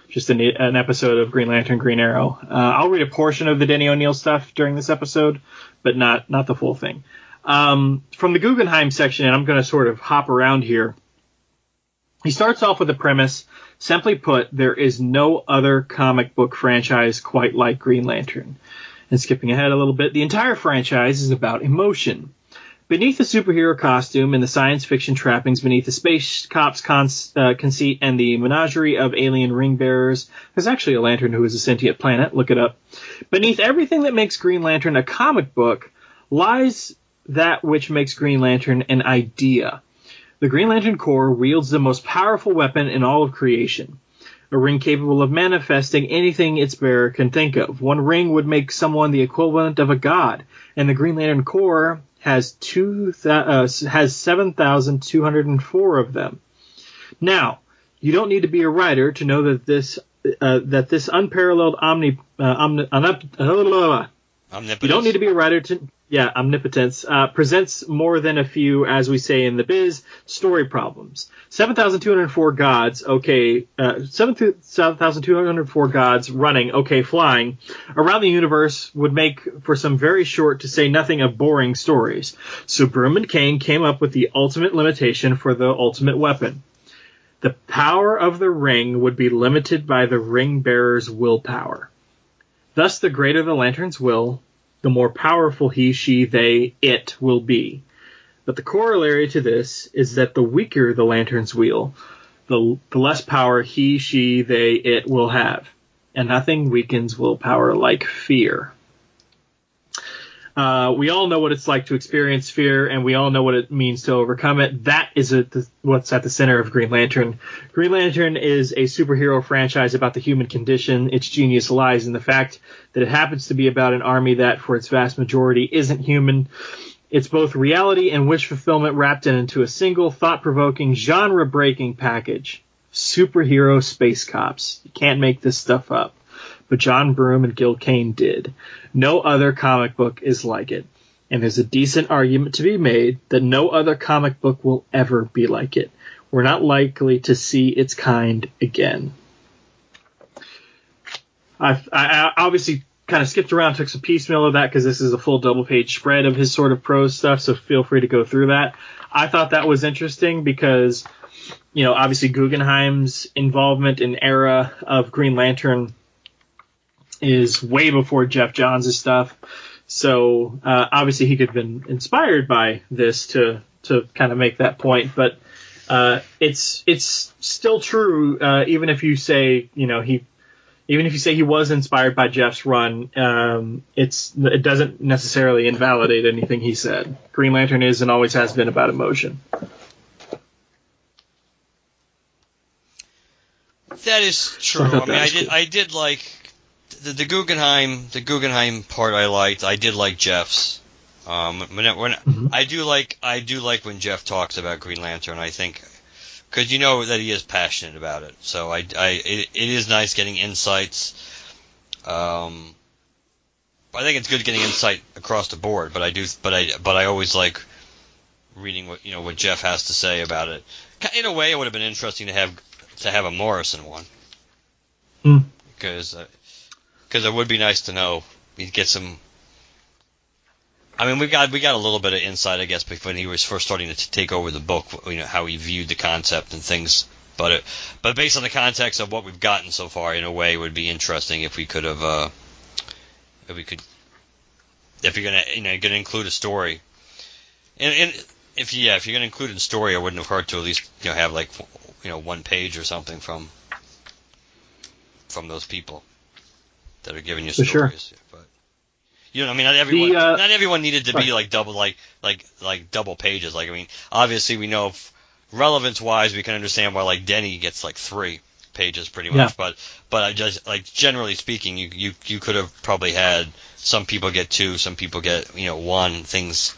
just an episode of Green Lantern, Green Arrow. I'll read a portion of the Denny O'Neil stuff during this episode, but not the full thing. From the Guggenheim section, and I'm going to sort of hop around here. He starts off with a premise. Simply put, there is no other comic book franchise quite like Green Lantern. And skipping ahead a little bit, the entire franchise is about emotion. Beneath the superhero costume and the science fiction trappings, beneath the space cop's conceit and the menagerie of alien ring bearers, there's actually a lantern who is a sentient planet. Look it up. Beneath everything that makes Green Lantern a comic book lies that which makes Green Lantern an idea. The Green Lantern Corps wields the most powerful weapon in all of creation. A ring capable of manifesting anything its bearer can think of. One ring would make someone the equivalent of a god, and the Green Lantern Corps has 7,204 of them. Now, you don't need to be a writer to know that this unparalleled omnipotence. You don't need to be a writer to. Yeah, omnipotence presents more than a few, as we say in the biz, story problems. 7,204 gods, 7,204 gods running, flying, around the universe would make for some very short, to say nothing of boring stories. So Broom and Kane came up with the ultimate limitation for the ultimate weapon. The power of the ring would be limited by the ring bearer's willpower. Thus, the greater the lantern's will, the more powerful he, she, they, it will be. But the corollary to this is that the weaker the lantern's will, the less power he, she, they, it will have. And nothing weakens willpower like fear. We all know what it's like to experience fear, and we all know what it means to overcome it. That is what's at the center of Green Lantern. Green Lantern is a superhero franchise about the human condition. Its genius lies in the fact that it happens to be about an army that, for its vast majority, isn't human. It's both reality and wish fulfillment wrapped into a single, thought-provoking, genre-breaking package. Superhero space cops. You can't make this stuff up. But John Broome and Gil Kane did. No other comic book is like it. And there's a decent argument to be made that no other comic book will ever be like it. We're not likely to see its kind again. I obviously kind of skipped around, took some piecemeal of that because this is a full double-page spread of his sort of prose stuff, so feel free to go through that. I thought that was interesting because obviously Guggenheim's involvement in era of Green Lantern is way before Jeff Johns' stuff. So obviously he could have been inspired by this to kind of make that point. But it's still true, even if you say, he was inspired by Jeff's run, it doesn't necessarily invalidate anything he said. Green Lantern is and always has been about emotion.
That is true. I mean, I did like the Guggenheim part. I liked. I did like Jeff's. I do like when Jeff talks about Green Lantern. I think because you know that he is passionate about it. So it is nice getting insights. I think it's good getting insight across the board. But I always like reading what Jeff has to say about it. In a way, it would have been interesting to have a Morrison one. Because it would be nice to know. We'd get some. I mean, we got a little bit of insight, I guess, when he was first starting to take over the book. How he viewed the concept and things. But based on the context of what we've gotten so far, in a way, it would be interesting if we could have. If you're gonna include a story, and if you're gonna include a story, it wouldn't have hurt to at least have like 1 page or something from those people that are giving you stories.
Sure.
But I mean, not everyone needed to be like double double pages. Like, I mean, obviously we know relevance wise we can understand why like Denny gets like 3 pages pretty much. Yeah. But I just like generally speaking, you could have probably had some people get 2, some people get 1, things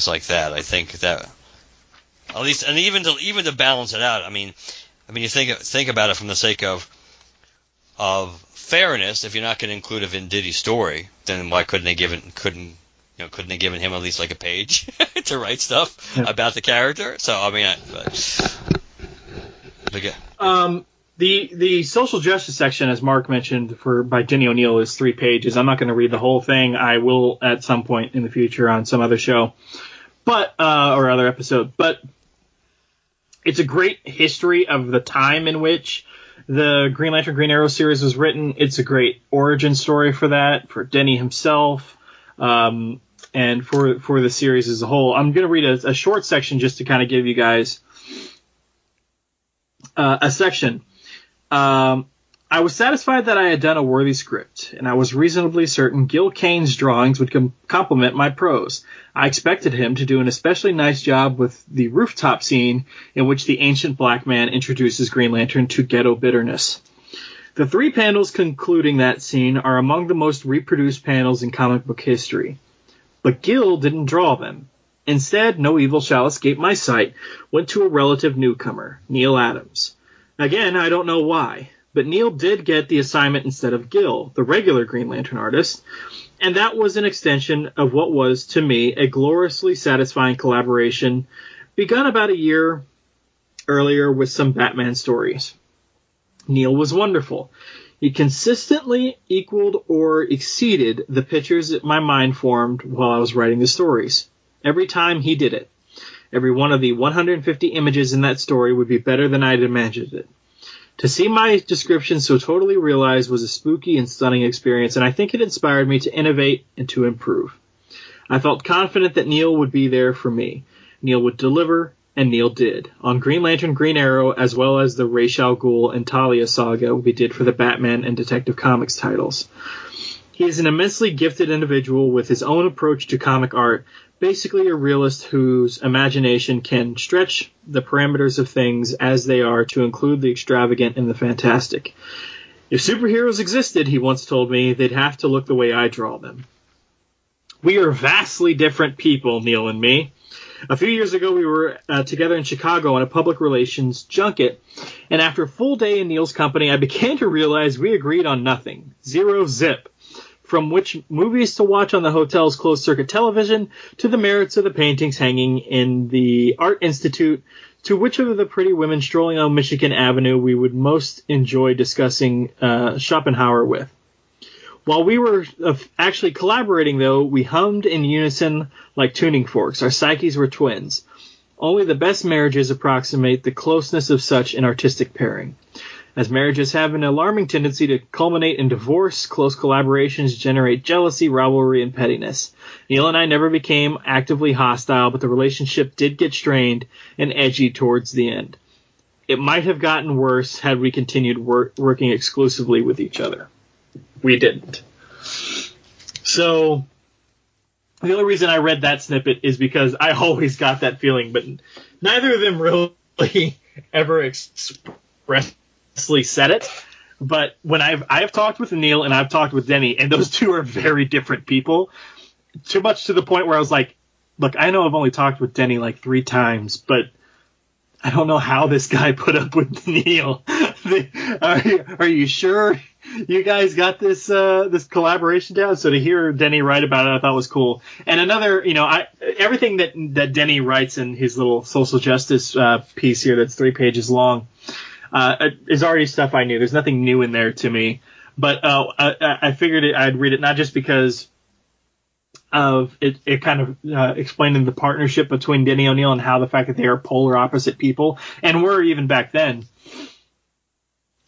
like that. I think that at least, and even to balance it out. I mean, you think about it from the sake of fairness. If you're not going to include a Venditti story, then why couldn't they given him at least like a page to write stuff about the character? So I mean,
the social justice section, as Mark mentioned, by Jenny O'Neill is 3 pages. I'm not going to read the whole thing. I will at some point in the future on some other show, or other episode. But it's a great history of the time in which the Green Lantern Green Arrow series was written. It's a great origin story for that, for Denny himself, and for the series as a whole. I'm going to read a short section just to kind of give you guys a section. I was satisfied that I had done a worthy script, and I was reasonably certain Gil Kane's drawings would complement my prose. I expected him to do an especially nice job with the rooftop scene in which the ancient black man introduces Green Lantern to ghetto bitterness. The 3 panels concluding that scene are among the most reproduced panels in comic book history. But Gil didn't draw them. Instead, No Evil Shall Escape My Sight went to a relative newcomer, Neil Adams. Again, I don't know why, but Neil did get the assignment instead of Gil, the regular Green Lantern artist, and that was an extension of what was, to me, a gloriously satisfying collaboration begun about a year earlier with some Batman stories. Neil was wonderful. He consistently equaled or exceeded the pictures that my mind formed while I was writing the stories. Every time he did it. Every one of the 150 images in that story would be better than I'd imagined it. To see my description so totally realized was a spooky and stunning experience, and I think it inspired me to innovate and to improve. I felt confident that Neil would be there for me. Neil would deliver, and Neil did. On Green Lantern, Green Arrow, as well as the Ra's al Ghul and Talia saga we did for the Batman and Detective Comics titles. He is an immensely gifted individual with his own approach to comic art, basically a realist whose imagination can stretch the parameters of things as they are to include the extravagant and the fantastic. If superheroes existed, he once told me, they'd have to look the way I draw them. We are vastly different people, Neil and me. A few years ago, we were together in Chicago on a public relations junket, and after a full day in Neil's company, I began to realize we agreed on nothing. Zero zip. From which movies to watch on the hotel's closed-circuit television, to the merits of the paintings hanging in the Art Institute, to which of the pretty women strolling on Michigan Avenue we would most enjoy discussing Schopenhauer with. While we were actually collaborating, though, we hummed in unison like tuning forks. Our psyches were twins. Only the best marriages approximate the closeness of such an artistic pairing. As marriages have an alarming tendency to culminate in divorce, close collaborations generate jealousy, rivalry, and pettiness. Neil and I never became actively hostile, but the relationship did get strained and edgy towards the end. It might have gotten worse had we continued working exclusively with each other. We didn't. So, the only reason I read that snippet is because I always got that feeling, but neither of them really ever expressly said it. But when I've talked with Neil and I've talked with Denny, and those two are very different people, too much to the point where I was like, look, I know I've only talked with Denny like 3 times, but I don't know how this guy put up with Neil. Are you sure you guys got this collaboration down? So to hear Denny write about it, I thought was cool. And another, everything that Denny writes in his little social justice piece here that's 3 pages long is already stuff I knew. There's nothing new in there to me, but I figured I'd read it not just because of it kind of explaining the partnership between Denny O'Neil and how the fact that they are polar opposite people and were even back then.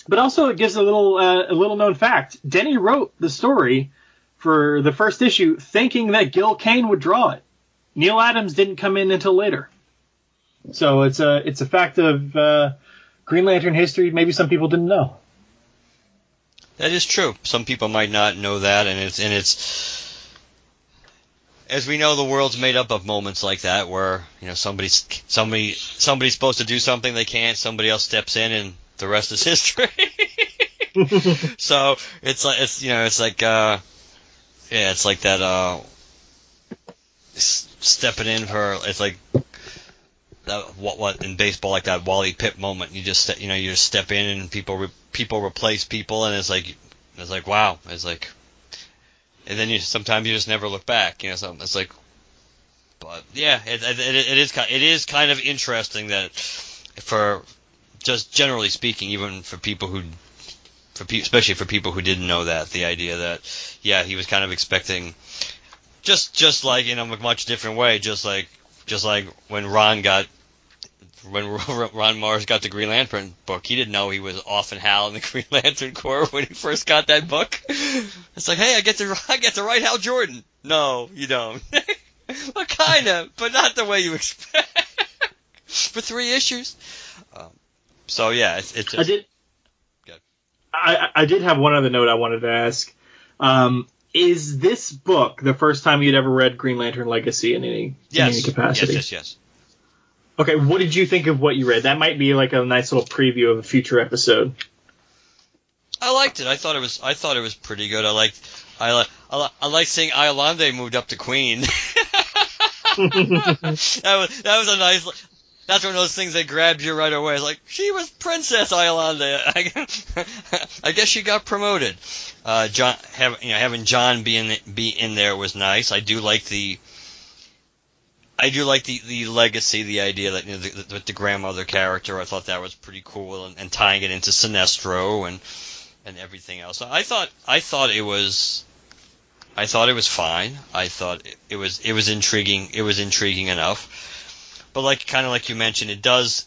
But also it gives a little known fact. Denny wrote the story for the first issue thinking that Gil Kane would draw it. Neil Adams didn't come in until later. So it's a fact of Green Lantern history maybe some people didn't know.
That is true. Some people might not know that, and it's as we know, the world's made up of moments like that where somebody's supposed to do something they can't, somebody else steps in, and the rest is history. So it's like that stepping in for it's like that what in baseball, like that Wally Pipp moment. You just step in and people replace people, and it's like wow, it's like. And then sometimes you just never look back, So it's like, but yeah, it is kind of interesting that for just generally speaking, even for people especially for people who didn't know that, the idea that he was kind of expecting just like in a much different way, just like when Ron Mars got the Green Lantern book, he didn't know he was off and Hal in the Green Lantern Corps when he first got that book. It's like, hey, I get to write Hal Jordan. No, you don't. Well, kind of, but not the way you expect. For 3 issues. So yeah, it's just.
I did have one other note I wanted to ask. Is this book the first time you'd ever read Green Lantern Legacy in any capacity?
Yes.
Okay, what did you think of what you read? That might be like a nice little preview of a future episode.
I liked it. I thought it was pretty good. I liked seeing Iolande moved up to Queen. that was a nice. That's one of those things that grabbed you right away. It's like, she was Princess Iolande. I guess she got promoted. Having John be in there was nice. I do like the legacy, the idea that the grandmother character. I thought that was pretty cool, and tying it into Sinestro and everything else. I thought it was fine. I thought it was intriguing. It was intriguing enough. But like you mentioned, it does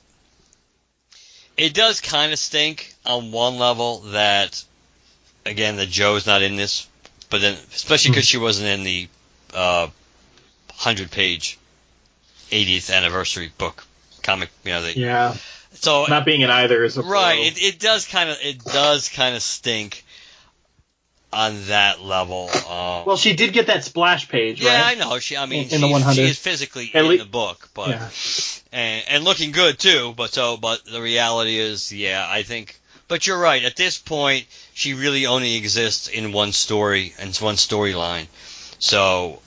kind of stink on one level that, again, that Joe's not in this, but then especially because she wasn't in the 100-page 80th anniversary book comic, So
not being in either is a
right. It does kind of stink on that level.
Well, she did get that splash page, right?
Yeah, I know. She
the 100.
She is physically in the book, but and looking good too. But the reality is, I think. But you're right. At this point, she really only exists in one story and one storyline. So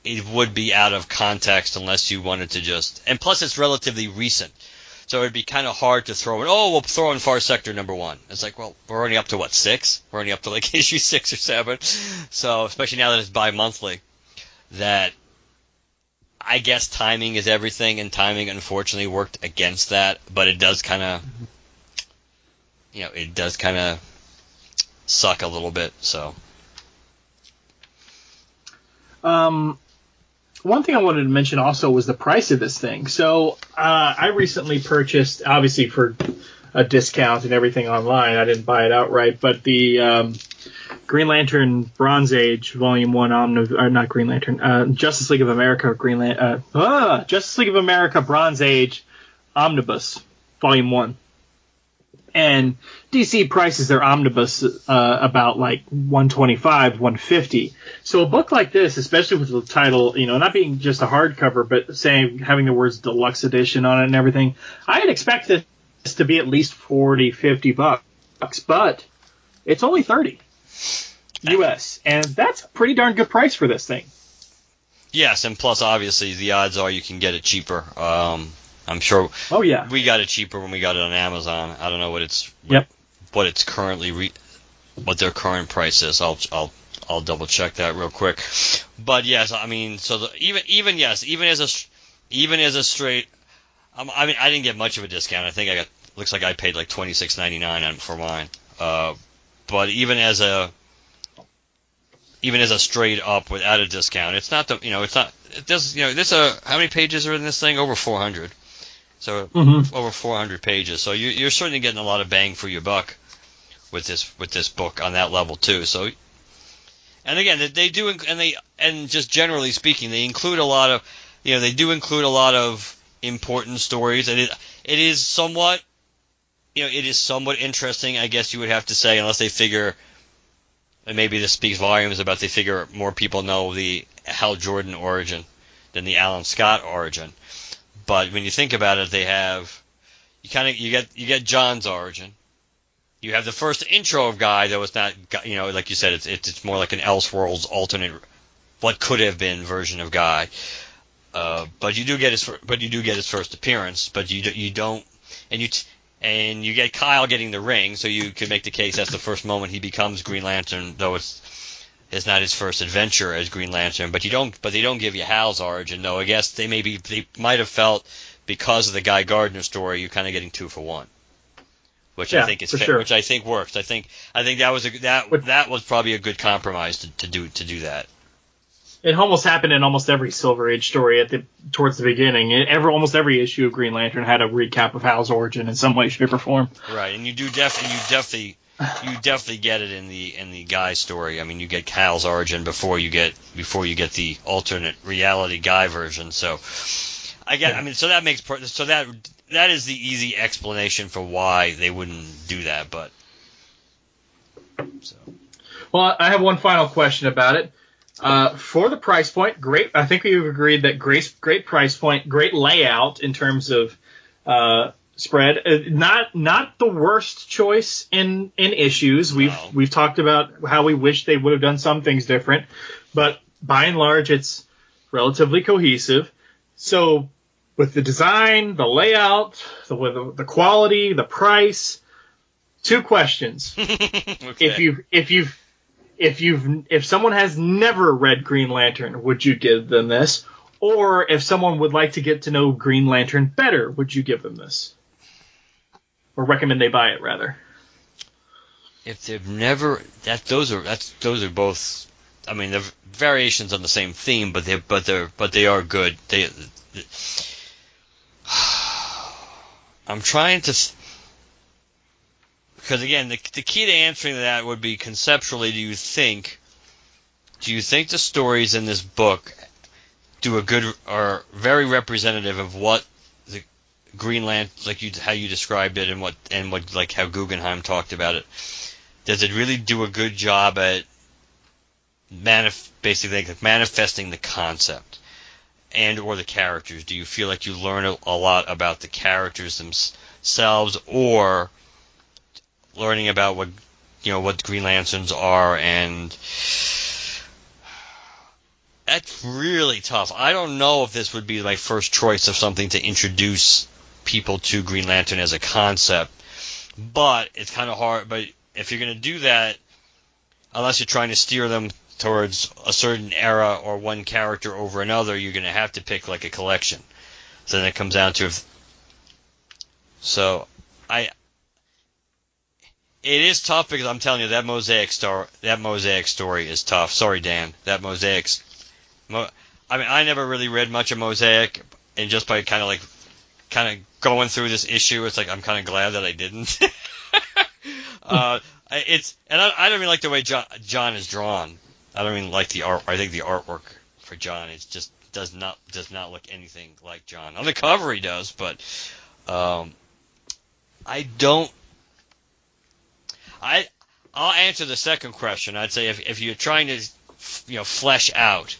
it would be out of context unless you wanted to just. And plus, it's relatively recent. So it'd be kind of hard to throw in, we'll throw in Far Sector #1. It's like, well, we're already up to, 6? We're already up to, issue 6 or 7. So, especially now that it's bi-monthly, that I guess timing is everything, and timing, unfortunately, worked against that. But it does kind of, suck a little bit, so.
one thing I wanted to mention also was the price of this thing. So I recently purchased, obviously for a discount and everything online. I didn't buy it outright, but the Green Lantern Bronze Age Volume 1 or not Green Lantern, Justice League of America Justice League of America Bronze Age Omnibus Volume 1. And DC prices their omnibus about like $125, $150. So a book like this, especially with the title, not being just a hardcover, but saying having the words deluxe edition on it and everything, I had expected this to be at least $40, $50, but it's only $30 US, and that's a pretty darn good price for this thing.
Yes, and plus obviously the odds are you can get it cheaper. I'm sure.
Oh yeah.
We got it cheaper when we got it on Amazon. I don't know what it's currently what their current price is. I'll double check that real quick. But yes, I mean, so even as a straight, I mean, I didn't get much of a discount. I think looks like I paid like $26.99 for mine. But even as a straight up without a discount, it's not how many pages are in this thing? Over 400. So over 400 pages. So you're certainly getting a lot of bang for your buck with this book on that level too. So, and again, they do, and just generally speaking, they include a lot of, they do include a lot of important stories, and it is somewhat, interesting, I guess you would have to say, unless they figure, and maybe this speaks volumes about they figure more people know the Hal Jordan origin than the Alan Scott origin. But when you think about it, they have you get John's origin. You have the first intro of Guy that was not, like you said, it's more like an Elseworlds alternate, what could have been version of Guy. But you do get his first appearance. But you don't, and you get Kyle getting the ring, so you could make the case that's the first moment he becomes Green Lantern, though it's not his first adventure as Green Lantern, but they don't give you Hal's origin, though I guess they might have felt because of the Guy Gardner story, you're kind of getting 2 for 1, which I think is fair,
sure.
Which I think works. I think that was probably a good compromise to do that.
It almost happened in almost every Silver Age story towards the beginning. Almost every issue of Green Lantern had a recap of Hal's origin in some way, shape, or form.
Right, and you definitely get it in the Guy story. I mean, you get Hal's origin before you get the alternate reality Guy version. So so that makes that is the easy explanation for why they wouldn't do that. But so,
well, I have one final question about it. For the price point, great. I think we've agreed that great price point, great layout in terms of spread. Not the worst choice in issues. We've talked about how we wish they would have done some things different, but by and large, it's relatively cohesive. So with the design, the layout, the quality, the price, 2 questions.
Okay.
If someone has never read Green Lantern, would you give them this? Or if someone would like to get to know Green Lantern better, would you give them this? Or recommend they buy it, rather?
If they've never, those are both. I mean, they're variations on the same theme, but they are good. I'm trying to. Because again, the key to answering that would be conceptually. Do you think the stories in this book are very representative of what the Green Lantern, how you described it, and what like how Guggenheim talked about it? Does it really do a good job at basically manifesting the concept and or the characters? Do you feel like you learn a lot about the characters themselves, or learning about what Green Lanterns are? And that's really tough. I don't know if this would be my first choice of something to introduce people to Green Lantern as a concept, but it's kind of hard. But if you're going to do that, unless you're trying to steer them towards a certain era or one character over another, you're going to have to pick like a collection. So then it comes down to it is tough, because I'm telling you that mosaic story is tough. Sorry, Dan. That mosaic. I mean, I never really read much of Mosaic, and just by kind of going through this issue, it's like I'm kind of glad that I didn't. I don't even like the way John is drawn. I don't even like the art. I think the artwork for John just does not look anything like John. On the cover he does, but I'll answer the second question. I'd say if you're trying to flesh out,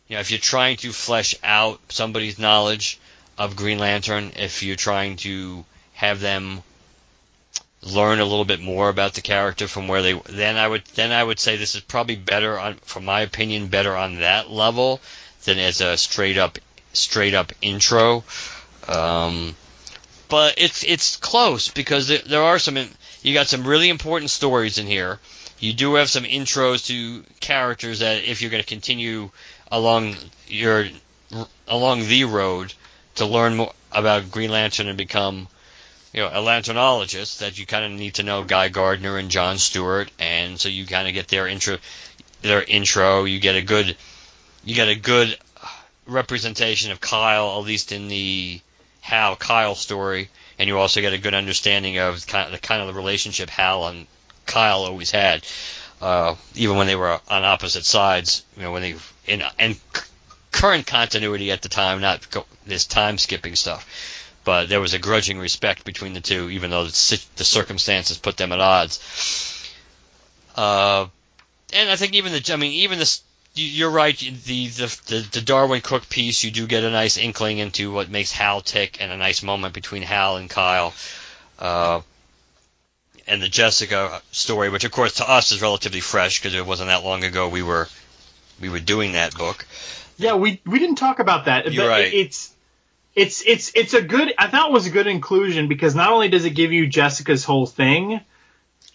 if you're trying to flesh out somebody's knowledge of Green Lantern, if you're trying to have them learn a little bit more about the character from where then I would say this is probably better from my opinion, better on that level than as a straight up intro. But it's close because there are you got some really important stories in here. You do have some intros to characters that if you're going to continue along the road to learn more about Green Lantern and become a lanternologist, that you kind of need to know Guy Gardner and John Stewart, and so you kind of get their intro. You get a good representation of Kyle, at least in the Hal Kyle story, and you also get a good understanding of the relationship Hal and Kyle always had, even when they were on opposite sides. When they in current continuity at the time, not this time skipping stuff. But there was a grudging respect between the two, even though the circumstances put them at odds. And I think you're right. The Darwin Cook piece, you do get a nice inkling into what makes Hal tick, and a nice moment between Hal and Kyle. And the Jessica story, which of course to us is relatively fresh because it wasn't that long ago we were doing that book.
Yeah, we didn't talk about that.
You're right.
It's a good. I thought it was a good inclusion because not only does it give you Jessica's whole thing,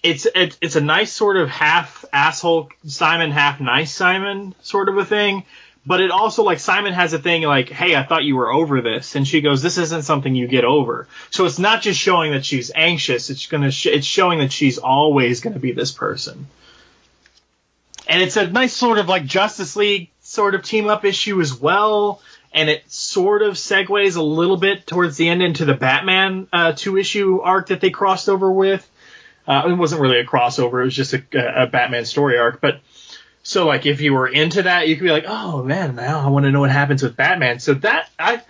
it's a nice sort of half asshole Simon, half nice Simon sort of a thing. But it also, like, Simon has a thing like, hey, I thought you were over this, and she goes, this isn't something you get over. So it's not just showing that she's anxious; it's showing that she's always going to be this person. And it's a nice sort of like Justice League sort of team up issue as well. And it sort of segues a little bit towards the end into the Batman 2-issue arc that they crossed over with. It wasn't really a crossover. It was just a Batman story arc. But so, like, if you were into that, you could be like, oh, man, now I want to know what happens with Batman. So that I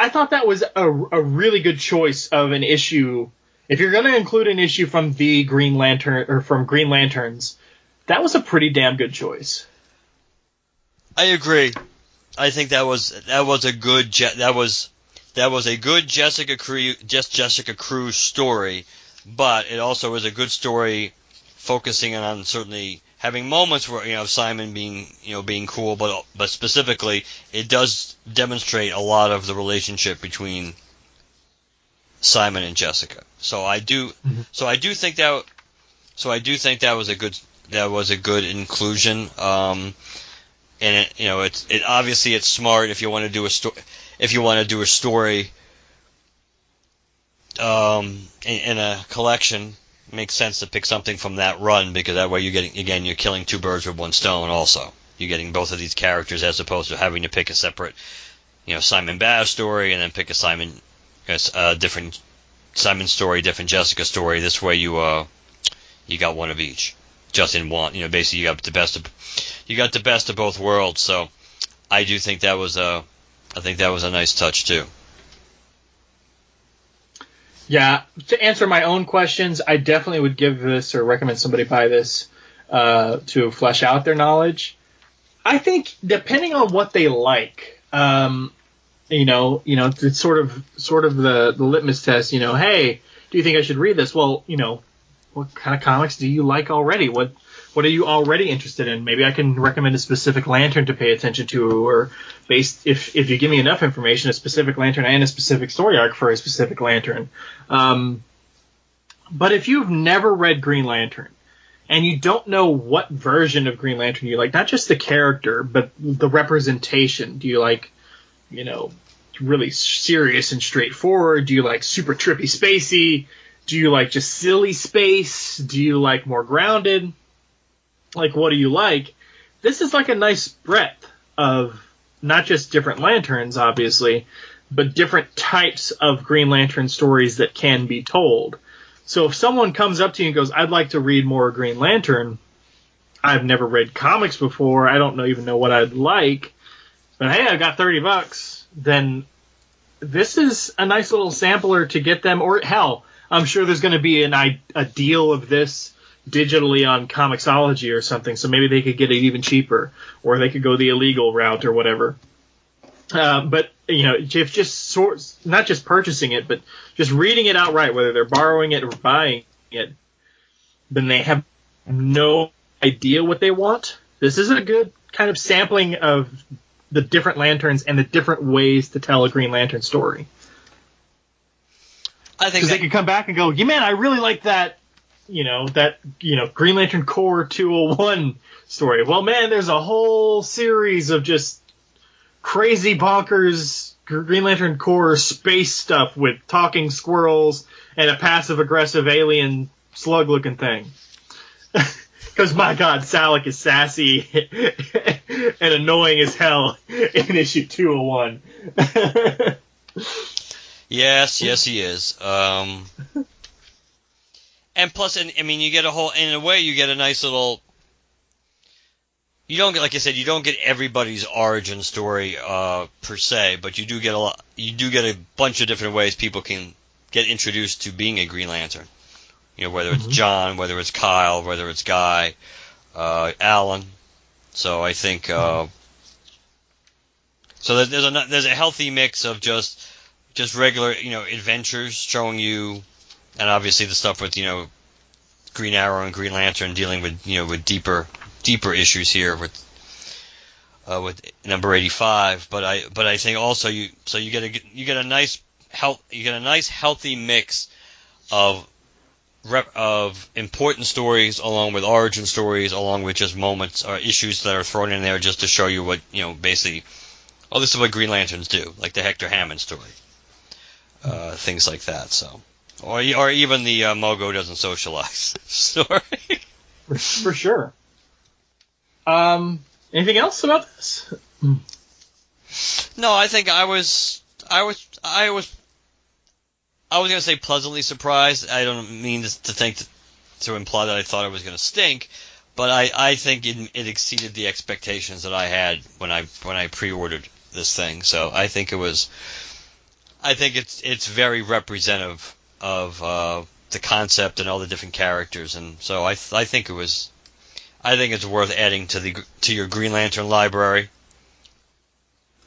thought that was a really good choice of an issue. If you're going to include an issue from the Green Lantern or from Green Lanterns, that was a pretty damn good choice.
I agree. I think that was a good Jessica Cruz story, but it also was a good story focusing on certainly having moments where Simon being cool, but specifically it does demonstrate a lot of the relationship between Simon and Jessica. So I do think that was a good inclusion. And it obviously it's smart if you want to do a story in a collection. It makes sense to pick something from that run because that way you're killing two birds with one stone. Also, you're getting both of these characters as opposed to having to pick a separate Simon Baz story and then pick a different Simon story, different Jessica story. This way you got one of each. Just in one, basically you got the best of both worlds. So I do think that was a nice touch too.
Yeah, to answer my own questions, I definitely would give this or recommend somebody buy this to flesh out their knowledge. I think depending on what they like, it's sort of the litmus test. Hey, do you think I should read this? Well, what kind of comics do you like already? What are you already interested in? Maybe I can recommend a specific Lantern to pay attention to, or if you give me enough information, a specific Lantern and a specific story arc for a specific Lantern. But if you've never read Green Lantern and you don't know what version of Green Lantern you like, not just the character, but the representation, do you like, really serious and straightforward? Do you like super trippy spacey? Do you like just silly space? Do you like more grounded? Like, what do you like? This is like a nice breadth of not just different lanterns, obviously, but different types of Green Lantern stories that can be told. So if someone comes up to you and goes, I'd like to read more Green Lantern, I've never read comics before, I don't even know what I'd like, but hey, I've got $30, then this is a nice little sampler to get them, or hell, I'm sure there's going to be a deal of this digitally on Comixology or something, so maybe they could get it even cheaper, or they could go the illegal route or whatever. But if just not just purchasing it, but just reading it outright, whether they're borrowing it or buying it, then they have no idea what they want. This is a good kind of sampling of the different lanterns and the different ways to tell a Green Lantern story.
I think
because they could come back and go, yeah, man, I really like that. Green Lantern Corps 201 story. Well, man, there's a whole series of just crazy bonkers Green Lantern Corps space stuff with talking squirrels and a passive-aggressive alien slug-looking thing. Because, my God, Salak is sassy and annoying as hell in issue 201.
Yes, he is. And plus, you get in a way, you get a nice little. You don't get, like I said, you don't get everybody's origin story per se, but you do get a bunch of different ways people can get introduced to being a Green Lantern. Whether it's John, whether it's Kyle, whether it's Guy, Alan. So I think so. There's a healthy mix of just regular adventures showing you, and obviously the stuff with Green Arrow and Green Lantern dealing with with deeper issues here with number 85. But I think also you get a nice healthy mix of important stories along with origin stories, along with just moments or issues that are thrown in there just to show you what basically. Oh, this is what Green Lanterns do, like the Hector Hammond story, things like that. So, or even the Mogo doesn't socialize story.
For sure. Anything else about this?
No, I think I was going to say pleasantly surprised. I don't mean to imply that I thought it was going to stink, but I think it exceeded the expectations that I had when I pre-ordered this thing. So I think it's very representative of the concept and all the different characters, and so I think it's worth adding to your Green Lantern library.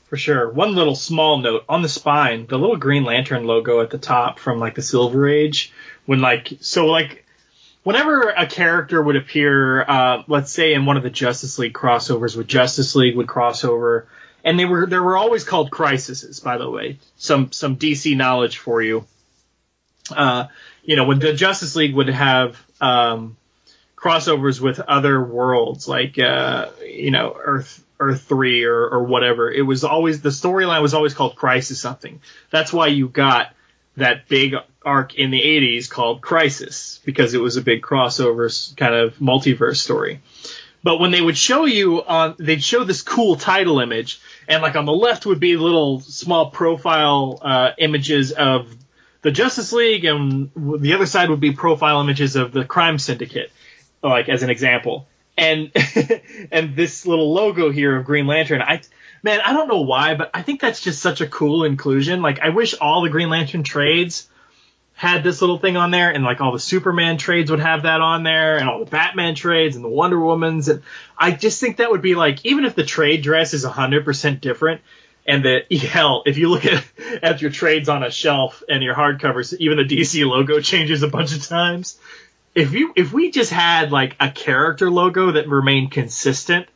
For sure. One little small note on the spine, the little Green Lantern logo at the top from the Silver Age, whenever a character would appear, let's say in one of the Justice League crossovers with Justice League would crossover, and they were always called crises, by the way. Some DC knowledge for you. When the Justice League would have crossovers with other worlds, like Earth 3 or whatever, it was always, the storyline was always called Crisis something. That's why you got that big arc in the 80s called Crisis, because it was a big crossover kind of multiverse story. But when they would show you they'd show this cool title image, and on the left would be little small profile images of the Justice League, and the other side would be profile images of the Crime Syndicate, as an example. And and this little logo here of Green Lantern, I don't know why, but I think that's just such a cool inclusion. I wish all the Green Lantern trades had this little thing on there, and all the Superman trades would have that on there, and all the Batman trades and the Wonder Woman's. And I just think that would be even if the trade dress is 100% different, and hell, if you look at your trades on a shelf and your hardcovers, even the DC logo changes a bunch of times. If we just had a character logo that remained consistent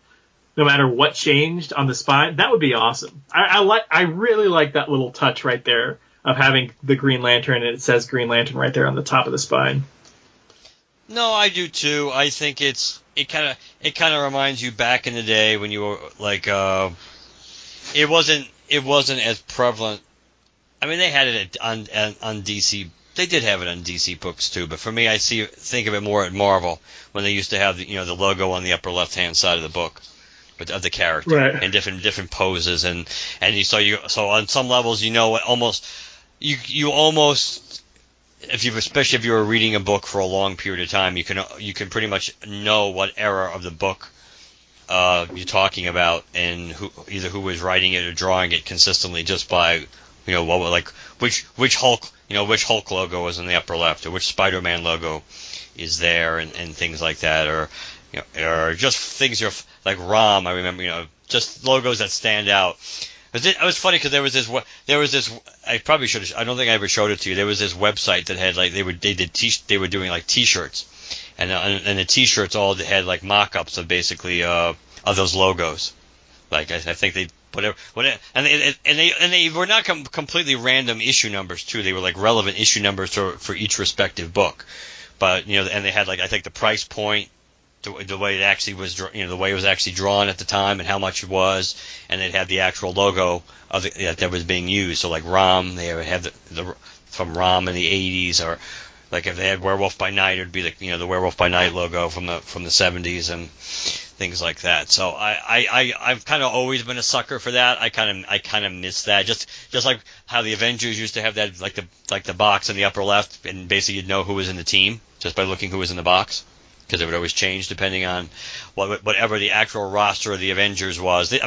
no matter what changed on the spine, that would be awesome. I really like that little touch right there of having the Green Lantern, and it says Green Lantern right there on the top of the spine.
No, I do too. I think it kind of reminds you back in the day when you were it wasn't as prevalent. I mean, they had it on DC. They did have it on DC books too, but for me, I think of it more at Marvel when they used to have the logo on the upper left-hand side of the book. of the character,
right,
and different poses, and so on some levels, you almost, especially if you were reading a book for a long period of time, you can pretty much know what era of the book you're talking about, and who was writing it or drawing it consistently, just by which Hulk logo is in the upper left, or which Spider-Man logo is there, and things like that, or just things like ROM. I remember, just logos that stand out. It was funny because there was this. I probably should. I don't think I ever showed it to you. There was this website that had they were doing like T-shirts, and the T-shirts all had like mock-ups of basically of those logos. Like I think they whatever, and they were not completely random issue numbers too. They were like relevant issue numbers for each respective book. But and they had like, I think, the price point, the way it actually was, the way it was actually drawn at the time, and how much it was, and it had the actual logo of that was being used. So like ROM, they had the from ROM in the 80s, or like if they had Werewolf by Night, it would be the Werewolf by Night logo from the 70s and things like that. So I've kind of always been a sucker for that. I kind of miss that. Just like how the Avengers used to have that, like the box in the upper left, and basically you'd know who was in the team just by looking who was in the box, because it would always change depending on whatever the actual roster of the Avengers was. They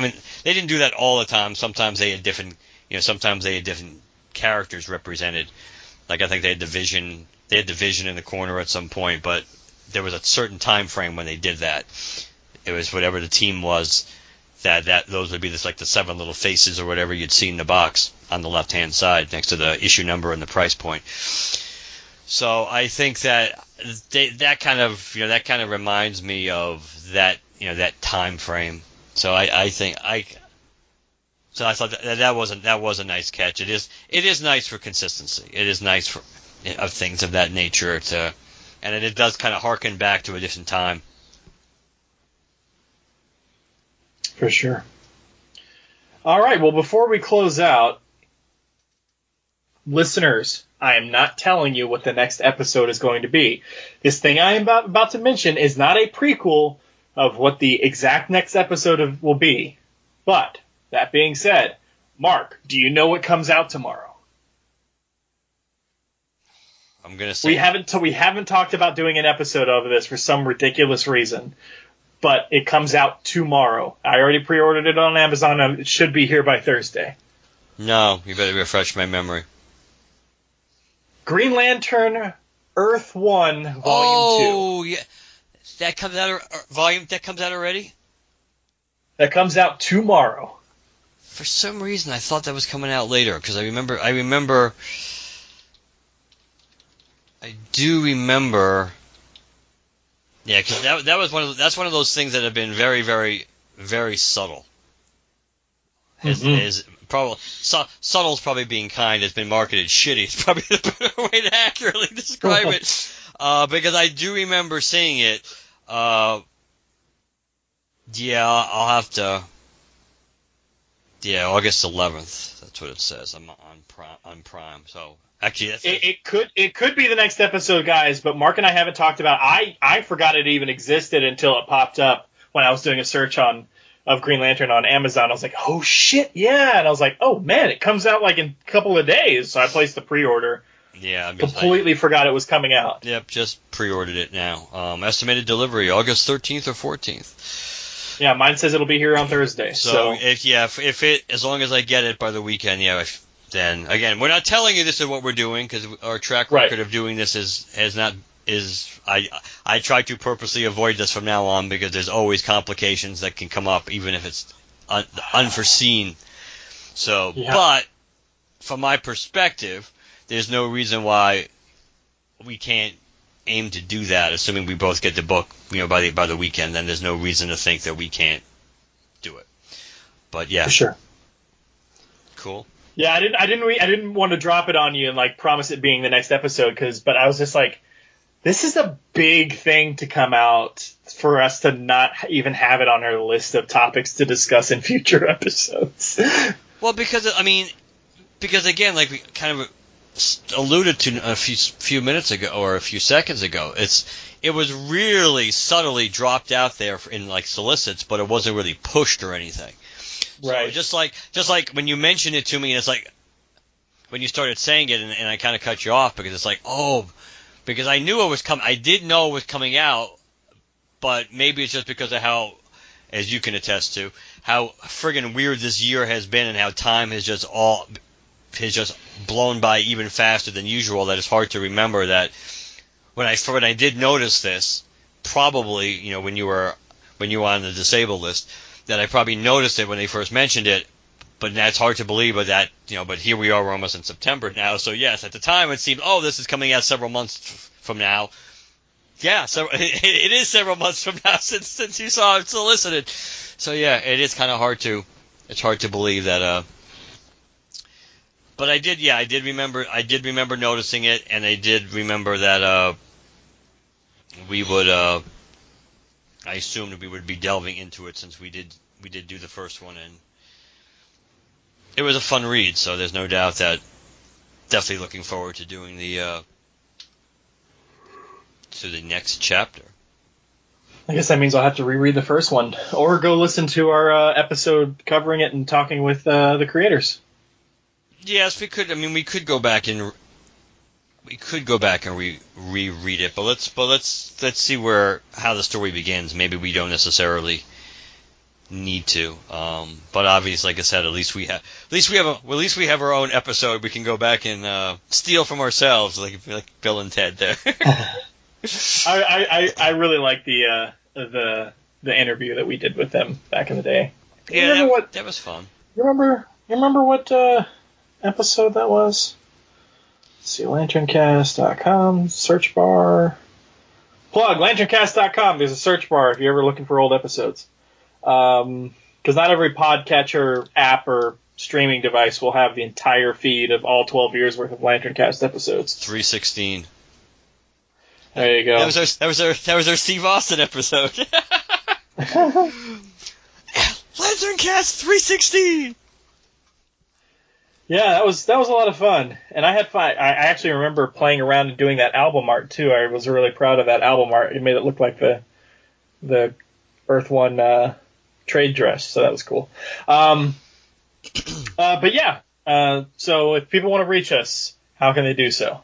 didn't do that all the time. Sometimes they had different characters represented. Like I think they had Division in the corner at some point, but there was a certain time frame when they did that. It was whatever the team was, that those would be like the 7 little faces or whatever you'd see in the box on the left-hand side next to the issue number and the price point. So I think that that kind of reminds me of that time frame. So I thought that was a nice catch. It is nice for consistency. It is nice for of things of that nature and it does kind of harken back to a different time.
for sure. All right, well, before we close out, listeners, I am not telling you what the next episode is going to be. This thing I am about to mention is not a prequel of what the exact next episode will be. But, that being said, Mark, do you know what comes out tomorrow?
I'm going to say...
We haven't talked about doing an episode of this for some ridiculous reason. But it comes out tomorrow. I already pre-ordered it on Amazon, and it should be here by Thursday.
No, you better refresh my memory.
Green Lantern Earth 1 Volume 2.
Oh, yeah. That comes out already?
That comes out tomorrow.
For some reason, I thought that was coming out later, because I do remember. Yeah, because that's one of those things that have been very, very, very subtle. Is probably subtle's probably being kind. It's been marketed shitty. It's probably the better way to accurately describe it. Because I do remember seeing it. Yeah, I'll have to. Yeah, August 11th. That's what it says. I'm on Prime. So actually,
it could be the next episode, guys. But Mark and I haven't talked about. I forgot it even existed until it popped up when I was doing a search of Green Lantern on Amazon. I was like, oh shit, yeah, and I was like, oh man, it comes out like in a couple of days. So I placed the pre-order.
Yeah,
completely forgot it was coming out.
Yep, just pre-ordered it now. Estimated delivery August 13th or 14th.
Yeah, mine says it'll be here on Thursday. So
if as long as I get it by the weekend, then again, we're not telling you this is what we're doing, because our track record of doing this I try to purposely avoid this from now on, because there's always complications that can come up, even if it's unforeseen. So, but from my perspective, there's no reason why we can't aim to do that, assuming we both get the book, by the weekend. Then there's no reason to think that we can't do it. But yeah,
for sure.
Cool.
Yeah, I didn't want to drop it on you and like promise it being the next episode, but I was just like, this is a big thing to come out for us to not even have it on our list of topics to discuss in future episodes.
Well, because again, like we kind of alluded to a few minutes ago or a few seconds ago, it was really subtly dropped out there in like solicits, but it wasn't really pushed or anything.
Right.
So just like when you mentioned it to me, and it's like when you started saying it, and I kind of cut you off because it's like, oh, because I knew it was coming. I did know it was coming out, but maybe it's just because of how, as you can attest to, how friggin' weird this year has been, and how time has just blown by even faster than usual. That it's hard to remember that when I did notice this, probably when you were on the disabled list, that I probably noticed it when they first mentioned it. But that's hard to believe, but but here we are, we're almost in September now. So yes, at the time it seemed, oh, this is coming out several months from now. Yeah, so it is several months from now since you saw it solicited. So yeah, it is kind of hard to believe that. But I did remember noticing it, and I did remember that we would. I assumed we would be delving into it since we did do the first one, and it was a fun read. So there's no doubt that definitely looking forward to doing the next chapter.
I guess that means I'll have to reread the first one, or go listen to our episode covering it and talking with the creators.
Yes, we could. I mean, we could go back and reread it, but let's see how the story begins. Maybe we don't necessarily need to, but obviously, like I said, at least we have our own episode. We can go back and steal from ourselves, like Bill and Ted there.
I really like the interview that we did with them back in the day.
Yeah, that was fun.
You remember what episode that was? Let's see, LanternCast.com, search bar. Plug, LanternCast.com. There's a search bar if you're ever looking for old episodes. Because not every podcatcher app or streaming device will have the entire feed of all 12 years worth of LanternCast episodes.
316.
There you go.
That was our Steve Austin episode. LanternCast 316.
Yeah, that was a lot of fun, and I had fun. I actually remember playing around and doing that album art too. I was really proud of that album art. It made it look like the Earth One trade dress, so that was cool. But yeah, so if people want to reach us, how can they do so?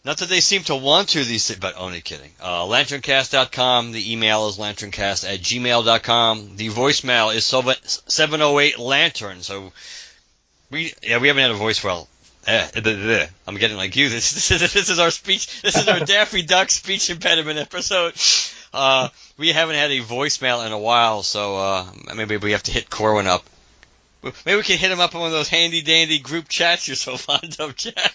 Not that they seem to want to, but only kidding. LanternCast.com. The email is lanterncast@gmail.com. The voicemail is 708-LANTERN. So we haven't had a voicemail. I'm getting like you. This is our speech. This is our Daffy Duck speech impediment episode. We haven't had a voicemail in a while, so maybe we have to hit Corwin up. Maybe we can hit him up on one of those handy dandy group chats you're so fond of, Chad.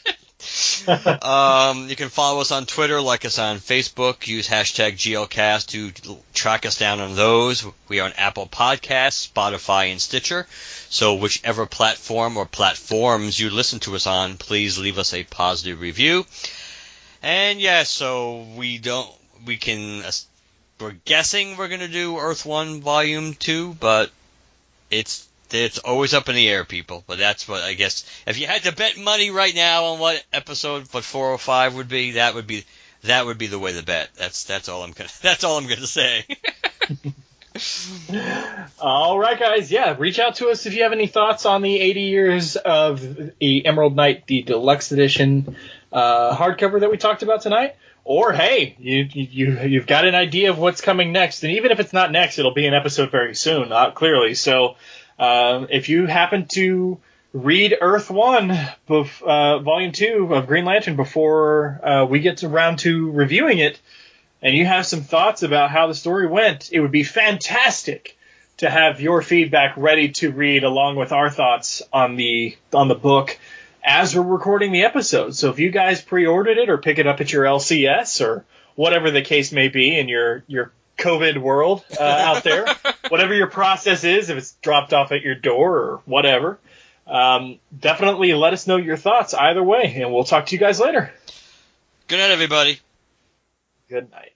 You can follow us on Twitter, like us on Facebook, use hashtag GLCast to track us down on those. We are on Apple Podcasts, Spotify, and Stitcher. So whichever platform or platforms you listen to us on, please leave us a positive review. And yeah, so we're guessing we're going to do Earth 1 Volume 2, but it's always up in the air, people. But that's what I guess. If you had to bet money right now on what 405 would be, that would be the way to bet. That's all I'm gonna say.
All right, guys. Yeah, reach out to us if you have any thoughts on the 80 years of the Emerald Knight, the deluxe edition hardcover that we talked about tonight. Or hey, you've got an idea of what's coming next, and even if it's not next, it'll be an episode very soon, clearly. So. If you happen to read Earth 1, Volume 2 of Green Lantern before we get around to reviewing it, and you have some thoughts about how the story went, it would be fantastic to have your feedback ready to read along with our thoughts on the book as we're recording the episode. So if you guys pre-ordered it or pick it up at your LCS or whatever the case may be in your COVID world out there, whatever your process is, if it's dropped off at your door or whatever, definitely let us know your thoughts either way, and we'll talk to you guys later.
Good night, everybody.
Good night.